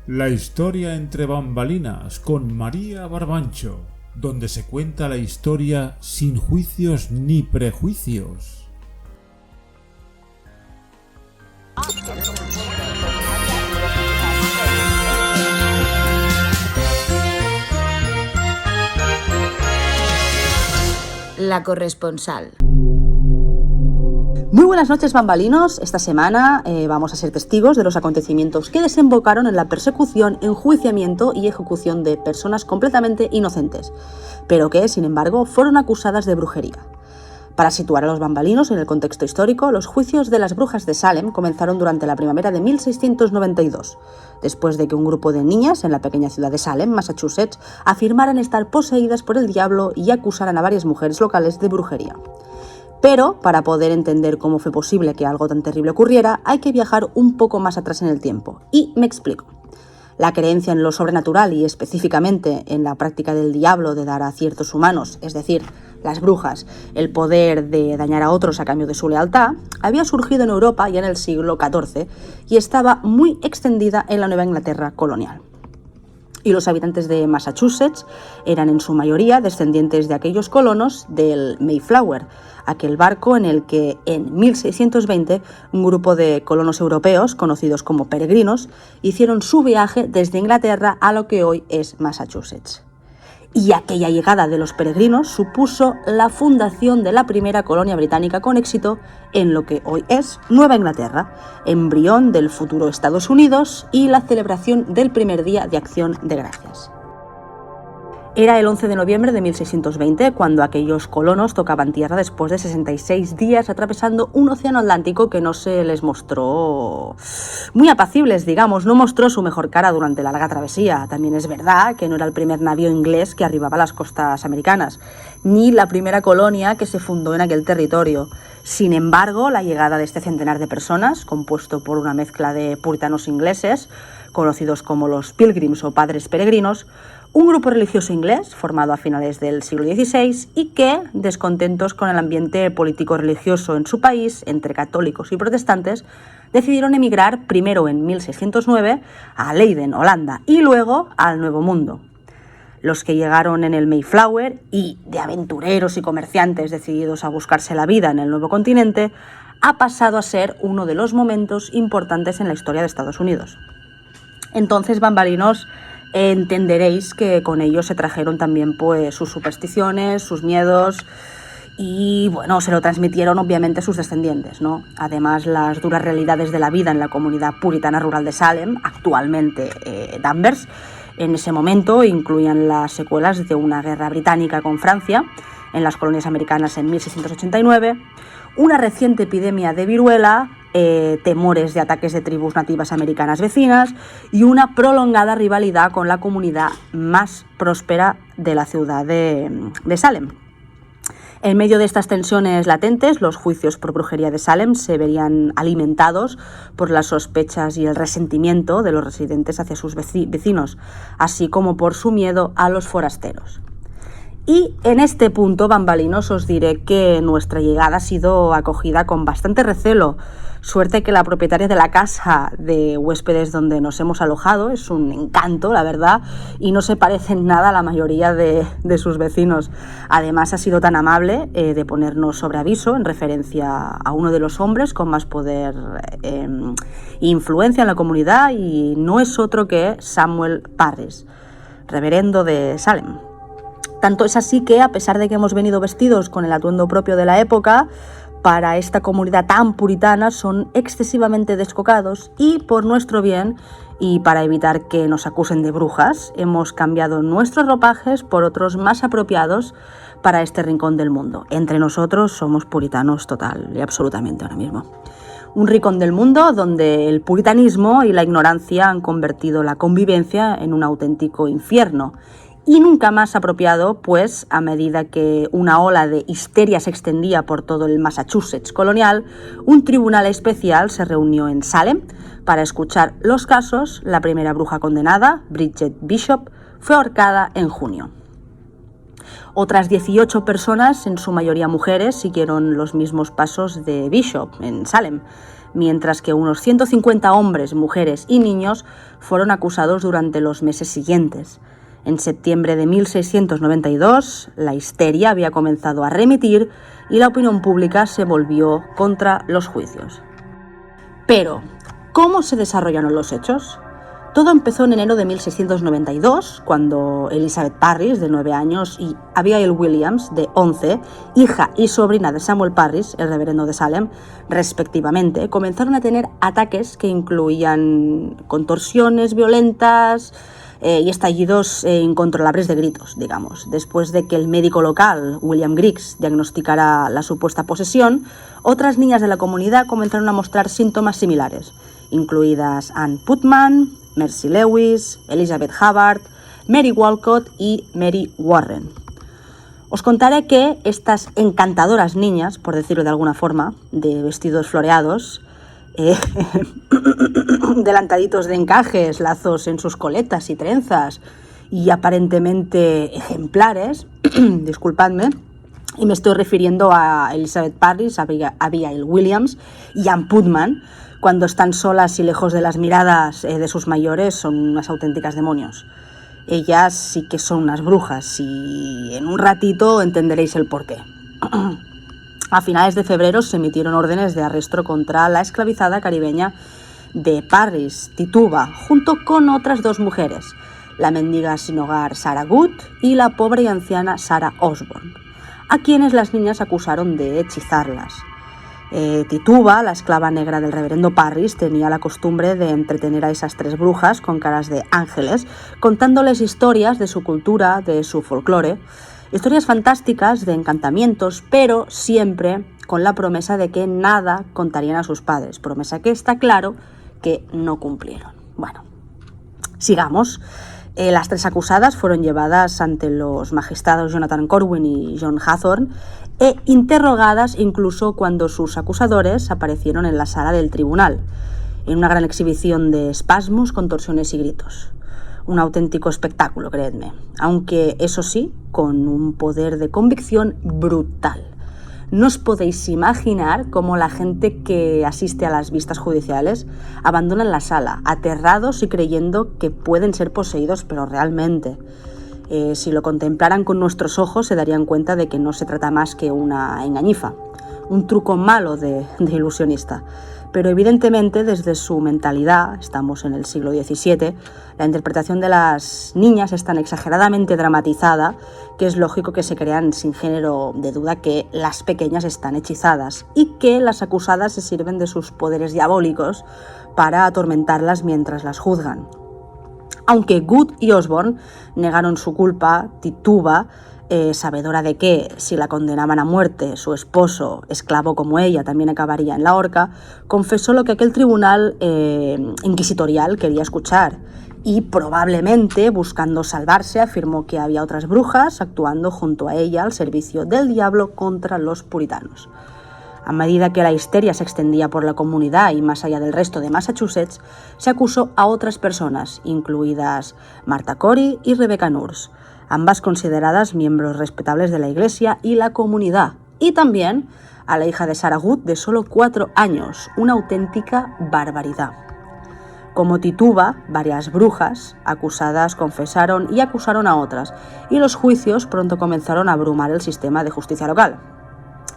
La historia entre bambalinas con María Barbancho, donde se cuenta la historia sin juicios ni prejuicios. La corresponsal. Muy buenas noches, bambalinos. Esta semana vamos a ser testigos de los acontecimientos que desembocaron en la persecución, enjuiciamiento y ejecución de personas completamente inocentes, pero que, sin embargo, fueron acusadas de brujería. Para situar a los bambalinos en el contexto histórico, los juicios de las brujas de Salem comenzaron durante la primavera de 1692, después de que un grupo de niñas en la pequeña ciudad de Salem, Massachusetts, afirmaran estar poseídas por el diablo y acusaran a varias mujeres locales de brujería. Pero, para poder entender cómo fue posible que algo tan terrible ocurriera, hay que viajar un poco más atrás en el tiempo. Y me explico. La creencia en lo sobrenatural y específicamente en la práctica del diablo de dar a ciertos humanos, es decir, las brujas, el poder de dañar a otros a cambio de su lealtad, había surgido en Europa ya en el siglo XIV y estaba muy extendida en la Nueva Inglaterra colonial. Y los habitantes de Massachusetts eran en su mayoría descendientes de aquellos colonos del Mayflower, aquel barco en el que en 1620 un grupo de colonos europeos, conocidos como peregrinos, hicieron su viaje desde Inglaterra a lo que hoy es Massachusetts. Y aquella llegada de los peregrinos supuso la fundación de la primera colonia británica con éxito en lo que hoy es Nueva Inglaterra, embrión del futuro Estados Unidos y la celebración del primer Día de Acción de Gracias. Era el 11 de noviembre de 1620 cuando aquellos colonos tocaban tierra después de 66 días atravesando un océano Atlántico que no se les mostró muy apacibles, digamos, no mostró su mejor cara durante la larga travesía. También es verdad que no era el primer navío inglés que arribaba a las costas americanas, ni la primera colonia que se fundó en aquel territorio. Sin embargo, la llegada de este centenar de personas, compuesto por una mezcla de puritanos ingleses, conocidos como los Pilgrims o Padres Peregrinos, un grupo religioso inglés formado a finales del siglo XVI y que, descontentos con el ambiente político-religioso en su país, entre católicos y protestantes, decidieron emigrar primero en 1609 a Leiden, Holanda, y luego al Nuevo Mundo. Los que llegaron en el Mayflower y de aventureros y comerciantes decididos a buscarse la vida en el nuevo continente, ha pasado a ser uno de los momentos importantes en la historia de Estados Unidos. Entonces, bambalinos, entenderéis que con ellos se trajeron también pues sus supersticiones, sus miedos y bueno, se lo transmitieron obviamente a sus descendientes, ¿no? Además, las duras realidades de la vida en la comunidad puritana rural de Salem, actualmente Danvers, en ese momento incluían las secuelas de una guerra británica con Francia en las colonias americanas en 1689, una reciente epidemia de viruela, temores de ataques de tribus nativas americanas vecinas y una prolongada rivalidad con la comunidad más próspera de la ciudad de Salem. En medio de estas tensiones latentes, los juicios por brujería de Salem se verían alimentados por las sospechas y el resentimiento de los residentes hacia sus vecinos, así como por su miedo a los forasteros. Y en este punto, bambalinos, os diré que nuestra llegada ha sido acogida con bastante recelo. Suerte que la propietaria de la casa de huéspedes donde nos hemos alojado es un encanto, la verdad, y no se parece en nada a la mayoría de sus vecinos. Además, ha sido tan amable de ponernos sobre aviso en referencia a uno de los hombres con más poder e influencia en la comunidad, y no es otro que Samuel Parris, reverendo de Salem. Tanto es así que, a pesar de que hemos venido vestidos con el atuendo propio de la época, para esta comunidad tan puritana son excesivamente descocados, y por nuestro bien y para evitar que nos acusen de brujas, hemos cambiado nuestros ropajes por otros más apropiados para este rincón del mundo. Entre nosotros somos puritanos total y absolutamente ahora mismo. Un rincón del mundo donde el puritanismo y la ignorancia han convertido la convivencia en un auténtico infierno. Y nunca más apropiado, pues, a medida que una ola de histeria se extendía por todo el Massachusetts colonial, un tribunal especial se reunió en Salem para escuchar los casos. La primera bruja condenada, Bridget Bishop, fue ahorcada en junio. Otras 18 personas, en su mayoría mujeres, siguieron los mismos pasos de Bishop en Salem, mientras que unos 150 hombres, mujeres y niños fueron acusados durante los meses siguientes. En septiembre de 1692, la histeria había comenzado a remitir y la opinión pública se volvió contra los juicios. Pero, ¿cómo se desarrollaron los hechos? Todo empezó en enero de 1692, cuando Elizabeth Parris, de 9 años, y Abigail Williams, de 11, hija y sobrina de Samuel Parris, el reverendo de Salem, respectivamente, comenzaron a tener ataques que incluían contorsiones violentas y estallidos incontrolables de gritos, digamos. Después de que el médico local, William Griggs, diagnosticara la supuesta posesión, otras niñas de la comunidad comenzaron a mostrar síntomas similares, incluidas Ann Putman, Mercy Lewis, Elizabeth Hubbard, Mary Walcott y Mary Warren. Os contaré que estas encantadoras niñas, por decirlo de alguna forma, de vestidos floreados, delantaditos de encajes, lazos en sus coletas y trenzas, y aparentemente ejemplares, disculpadme, y me estoy refiriendo a Elizabeth Parris, Abigail Williams y Ann Putman, cuando están solas y lejos de las miradas de sus mayores, son unas auténticas demonios. Ellas sí que son unas brujas, y en un ratito entenderéis el porqué. A finales de febrero se emitieron órdenes de arresto contra la esclavizada caribeña de Parris, Tituba, junto con otras 2 mujeres, la mendiga sin hogar Sarah Good y la pobre y anciana Sarah Osborne, a quienes las niñas acusaron de hechizarlas. Tituba, la esclava negra del reverendo Parris, tenía la costumbre de entretener a esas 3 brujas con caras de ángeles, contándoles historias de su cultura, de su folclore, historias fantásticas de encantamientos, pero siempre con la promesa de que nada contarían a sus padres, promesa que está claro que no cumplieron. Bueno, sigamos. Las 3 acusadas fueron llevadas ante los magistrados Jonathan Corwin y John Hathorne e interrogadas incluso cuando sus acusadores aparecieron en la sala del tribunal, en una gran exhibición de espasmos, contorsiones y gritos. Un auténtico espectáculo, creedme, aunque eso sí, con un poder de convicción brutal. No os podéis imaginar cómo la gente que asiste a las vistas judiciales abandonan la sala, aterrados y creyendo que pueden ser poseídos, pero realmente, si lo contemplaran con nuestros ojos, se darían cuenta de que no se trata más que una engañifa, un truco malo de ilusionista. Pero evidentemente, desde su mentalidad, estamos en el siglo XVII, la interpretación de las niñas es tan exageradamente dramatizada que es lógico que se crean sin género de duda que las pequeñas están hechizadas y que las acusadas se sirven de sus poderes diabólicos para atormentarlas mientras las juzgan. Aunque Good y Osborne negaron su culpa, Tituba, sabedora de que, si la condenaban a muerte, su esposo, esclavo como ella, también acabaría en la horca, confesó lo que aquel tribunal inquisitorial quería escuchar y, probablemente, buscando salvarse, afirmó que había otras brujas actuando junto a ella al servicio del diablo contra los puritanos. A medida que la histeria se extendía por la comunidad y más allá del resto de Massachusetts, se acusó a otras personas, incluidas Martha Corey y Rebecca Nurse. ambas consideradas miembros respetables de la Iglesia y la comunidad, y también a la hija de Sarah Good de solo 4 años, una auténtica barbaridad. Como Tituba, varias brujas acusadas confesaron y acusaron a otras, y los juicios pronto comenzaron a abrumar el sistema de justicia local.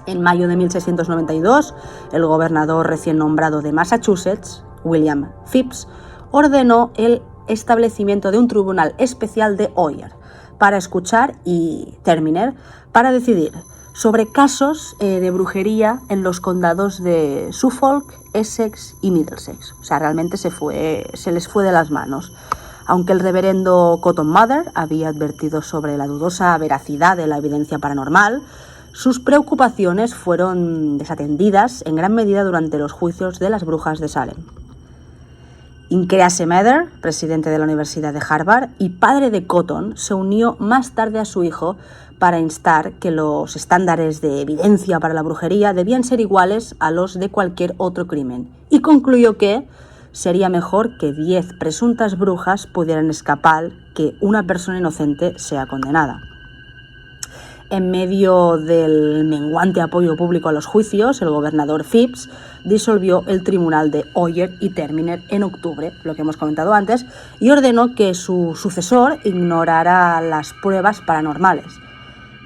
En mayo de 1692, el gobernador recién nombrado de Massachusetts, William Phips, ordenó el establecimiento de un tribunal especial de Oyer para escuchar y terminar para decidir sobre casos de brujería en los condados de Suffolk, Essex y Middlesex. O sea, realmente se les fue de las manos. Aunque el reverendo Cotton Mather había advertido sobre la dudosa veracidad de la evidencia paranormal, sus preocupaciones fueron desatendidas en gran medida durante los juicios de las brujas de Salem. Increase Mather, presidente de la Universidad de Harvard y padre de Cotton, se unió más tarde a su hijo para instar que los estándares de evidencia para la brujería debían ser iguales a los de cualquier otro crimen, y concluyó que sería mejor que 10 presuntas brujas pudieran escapar que una persona inocente sea condenada. En medio del menguante apoyo público a los juicios, el gobernador Phips disolvió el tribunal de Oyer y Terminer en octubre, lo que hemos comentado antes, y ordenó que su sucesor ignorara las pruebas paranormales.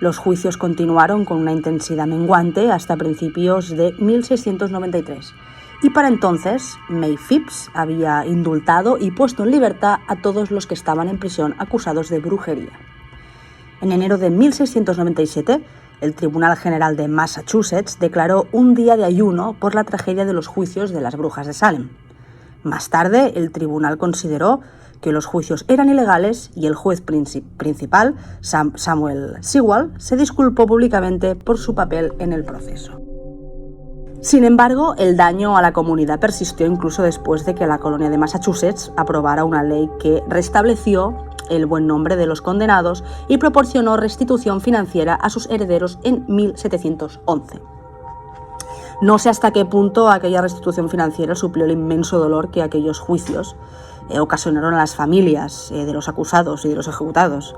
Los juicios continuaron con una intensidad menguante hasta principios de 1693, y para entonces May Phips había indultado y puesto en libertad a todos los que estaban en prisión acusados de brujería. En enero de 1697, el Tribunal General de Massachusetts declaró un día de ayuno por la tragedia de los juicios de las brujas de Salem. Más tarde, el tribunal consideró que los juicios eran ilegales y el juez principal, Samuel Sewall, se disculpó públicamente por su papel en el proceso. Sin embargo, el daño a la comunidad persistió incluso después de que la colonia de Massachusetts aprobara una ley que restableció el buen nombre de los condenados y proporcionó restitución financiera a sus herederos en 1711. No sé hasta qué punto aquella restitución financiera suplió el inmenso dolor que aquellos juicios ocasionaron a las familias de los acusados y de los ejecutados.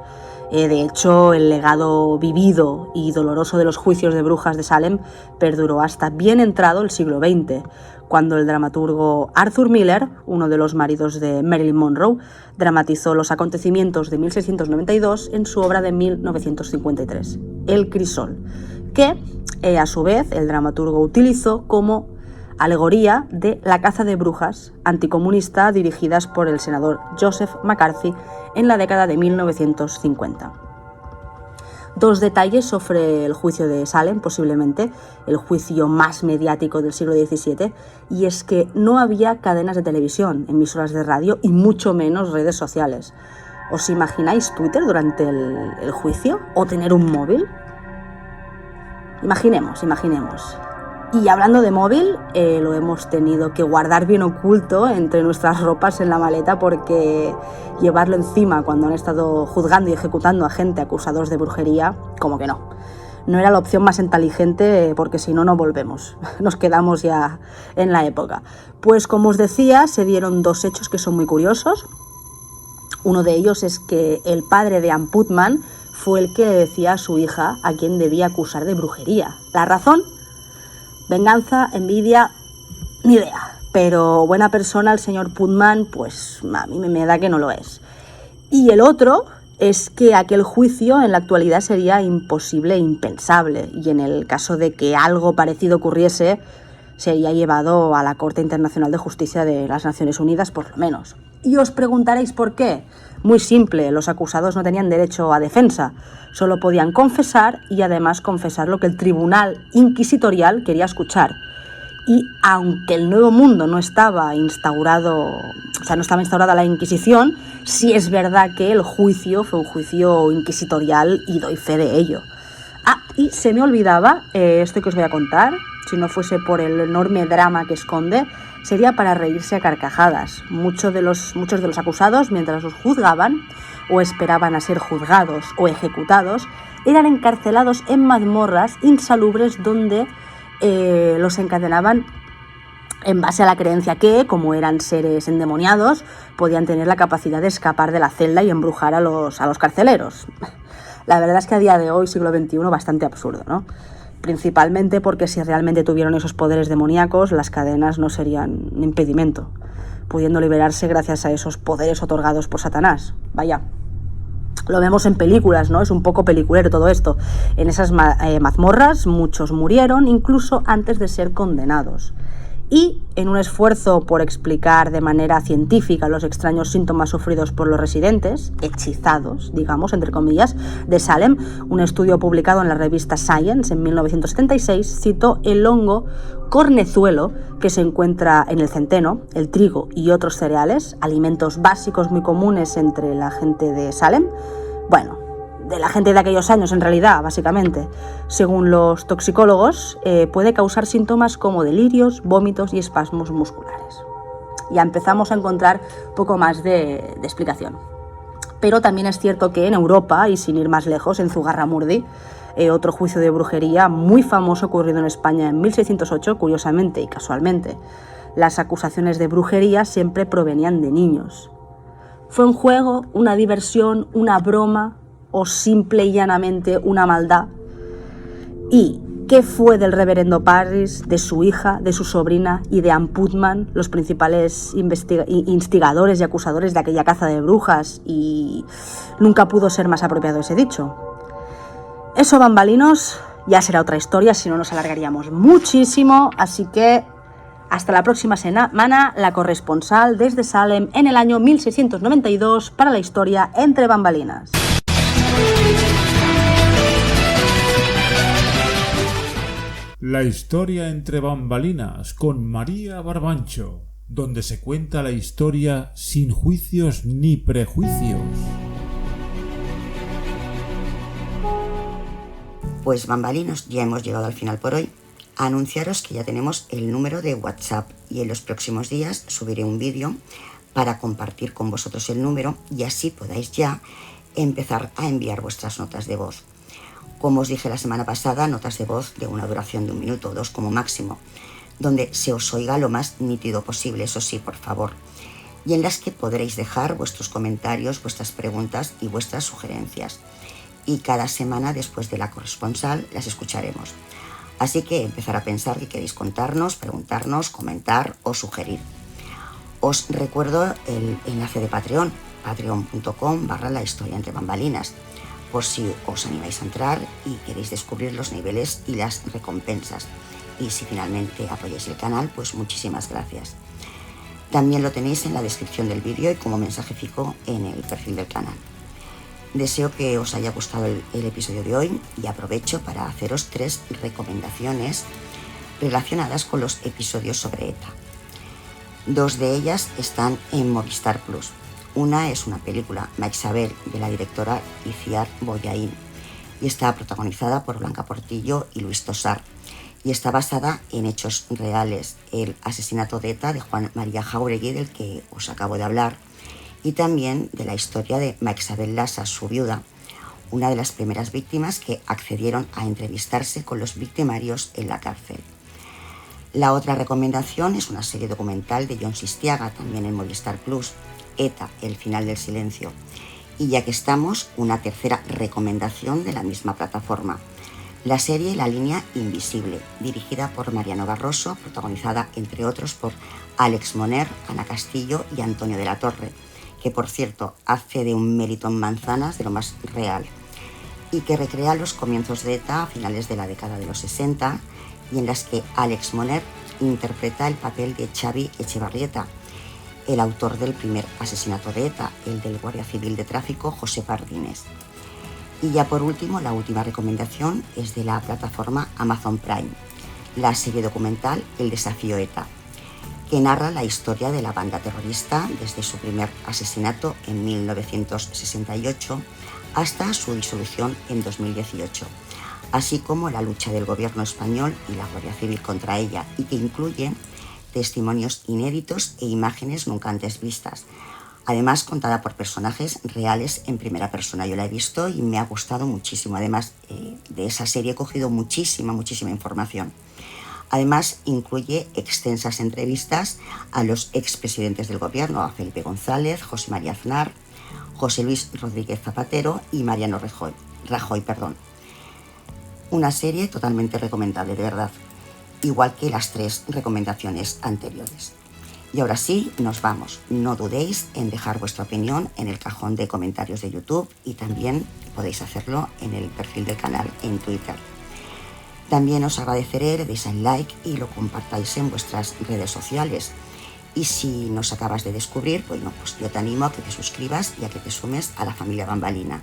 De hecho, el legado vivido y doloroso de los juicios de brujas de Salem perduró hasta bien entrado el siglo XX, cuando el dramaturgo Arthur Miller, uno de los maridos de Marilyn Monroe, dramatizó los acontecimientos de 1692 en su obra de 1953, El Crisol, que a su vez el dramaturgo utilizó como alegoría de la caza de brujas anticomunista dirigidas por el senador Joseph McCarthy en la década de 1950. Dos detalles sobre el juicio de Salem, posiblemente el juicio más mediático del siglo XVII, y es que no había cadenas de televisión, emisoras de radio y mucho menos redes sociales. ¿Os imagináis Twitter durante el juicio? ¿O tener un móvil? Imaginemos. Y hablando de móvil, lo hemos tenido que guardar bien oculto entre nuestras ropas en la maleta, porque llevarlo encima cuando han estado juzgando y ejecutando a gente acusados de brujería, como que no. No era la opción más inteligente, porque si no, no volvemos. Nos quedamos ya en la época. Pues como os decía, se dieron dos hechos que son muy curiosos. Uno de ellos es que el padre de Ann Putman fue el que le decía a su hija a quien debía acusar de brujería. ¿La razón? Venganza, envidia, ni idea. Pero buena persona el señor Putman, pues a mí me da que no lo es. Y el otro es que aquel juicio en la actualidad sería imposible e impensable. Y en el caso de que algo parecido ocurriese, sería llevado a la Corte Internacional de Justicia de las Naciones Unidas, por lo menos. Y os preguntaréis por qué. Muy simple, los acusados no tenían derecho a defensa, solo podían confesar y además confesar lo que el tribunal inquisitorial quería escuchar. Y aunque el Nuevo Mundo no estaba instaurada la Inquisición, sí es verdad que el juicio fue un juicio inquisitorial y doy fe de ello. Y se me olvidaba esto que os voy a contar, si no fuese por el enorme drama que esconde, sería para reírse a carcajadas. Muchos de los acusados, mientras los juzgaban o esperaban a ser juzgados o ejecutados, eran encarcelados en mazmorras insalubres donde los encadenaban en base a la creencia que, como eran seres endemoniados, podían tener la capacidad de escapar de la celda y embrujar a los carceleros. La verdad es que a día de hoy, siglo XXI, bastante absurdo, ¿no? Principalmente porque si realmente tuvieron esos poderes demoníacos, las cadenas no serían un impedimento, pudiendo liberarse gracias a esos poderes otorgados por Satanás. Vaya, lo vemos en películas, ¿no? Es un poco peliculero todo esto. En esas mazmorras muchos murieron incluso antes de ser condenados. Y en un esfuerzo por explicar de manera científica los extraños síntomas sufridos por los residentes, hechizados, digamos, entre comillas, de Salem, un estudio publicado en la revista Science en 1976 citó el hongo cornezuelo que se encuentra en el centeno, el trigo y otros cereales, alimentos básicos muy comunes entre la gente de Salem. Bueno, de la gente de aquellos años en realidad, básicamente. Según los toxicólogos, puede causar síntomas como delirios, vómitos y espasmos musculares. Ya empezamos a encontrar poco más de explicación. Pero también es cierto que en Europa, y sin ir más lejos, en Zugarramurdi, otro juicio de brujería muy famoso ocurrido en España en 1608, curiosamente y casualmente, las acusaciones de brujería siempre provenían de niños. ¿Fue un juego, una diversión, una broma o simple y llanamente una maldad? ¿Y qué fue del reverendo Parris, de su hija, de su sobrina y de Ann Putman, los principales instigadores y acusadores de aquella caza de brujas? Y nunca pudo ser más apropiado ese dicho. Eso, bambalinos, ya será otra historia, si no nos alargaríamos muchísimo, así que hasta la próxima semana, la corresponsal desde Salem en el año 1692 para la historia Entre Bambalinas. La historia entre bambalinas con María Barbancho, donde se cuenta la historia sin juicios ni prejuicios. Pues bambalinos, ya hemos llegado al final por hoy. Anunciaros que ya tenemos el número de WhatsApp y en los próximos días subiré un vídeo para compartir con vosotros el número y así podáis ya empezar a enviar vuestras notas de voz. Como os dije la semana pasada, notas de voz de una duración de 1 minuto o 2 como máximo, donde se os oiga lo más nítido posible, eso sí, por favor, y en las que podréis dejar vuestros comentarios, vuestras preguntas y vuestras sugerencias. Y cada semana después de la corresponsal las escucharemos. Así que empezar a pensar qué queréis contarnos, preguntarnos, comentar o sugerir. Os recuerdo el enlace de Patreon, patreon.com/la historia entre bambalinas, por si os animáis a entrar y queréis descubrir los niveles y las recompensas. Y si finalmente apoyáis el canal, pues muchísimas gracias. También lo tenéis en la descripción del vídeo y como mensaje fijo en el perfil del canal. Deseo que os haya gustado el episodio de hoy y aprovecho para haceros 3 recomendaciones relacionadas con los episodios sobre ETA. 2 de ellas están en Movistar Plus. Una es una película, Maixabel, de la directora Iciar Boyain, y está protagonizada por Blanca Portillo y Luis Tosar, y está basada en hechos reales, el asesinato de ETA de Juan María Jáuregui, del que os acabo de hablar, y también de la historia de Maixabel Lasa, su viuda, una de las primeras víctimas que accedieron a entrevistarse con los victimarios en la cárcel. La otra recomendación es una serie documental de Jon Sistiaga, también en Movistar Plus, ETA, el final del silencio. Y ya que estamos, una tercera recomendación de la misma plataforma, la serie La línea invisible, dirigida por Mariano Barroso, protagonizada entre otros por Àlex Moner, Ana Castillo y Antonio de la Torre, que por cierto hace de un Melitón Manzanas de lo más real, y que recrea los comienzos de ETA a finales de la década de los 60, y en las que Àlex Moner interpreta el papel de Xavi Echevarrieta, el autor del primer asesinato de ETA, el del guardia civil de tráfico José Pardines. Y ya por último, la última recomendación es de la plataforma Amazon Prime, la serie documental El desafío ETA, que narra la historia de la banda terrorista desde su primer asesinato en 1968 hasta su disolución en 2018, así como la lucha del gobierno español y la Guardia Civil contra ella, y que incluye testimonios inéditos e imágenes nunca antes vistas, además contada por personajes reales en primera persona. Yo la he visto y me ha gustado muchísimo. Además, de esa serie he cogido muchísima información. Además, incluye extensas entrevistas a los expresidentes del gobierno, a Felipe González, José María Aznar, José Luis Rodríguez Zapatero y Mariano Rajoy. Una serie totalmente recomendable, de verdad, igual que las 3 recomendaciones anteriores. Y ahora sí, nos vamos. No dudéis en dejar vuestra opinión en el cajón de comentarios de YouTube y también podéis hacerlo en el perfil del canal en Twitter. También os agradeceré que deis al like y lo compartáis en vuestras redes sociales. Y si nos acabas de descubrir, pues yo te animo a que te suscribas y a que te sumes a la familia Bambalina.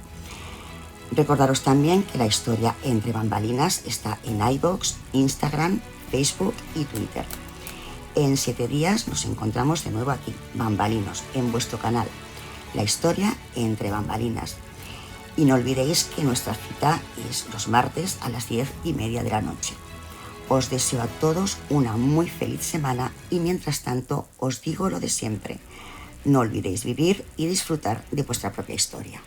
Recordaros también que la historia entre bambalinas está en iVoox, Instagram, Facebook y Twitter. En 7 días nos encontramos de nuevo aquí, Bambalinos, en vuestro canal. La historia entre bambalinas. Y no olvidéis que nuestra cita es los martes a las 10:30 de la noche. Os deseo a todos una muy feliz semana y mientras tanto os digo lo de siempre. No olvidéis vivir y disfrutar de vuestra propia historia.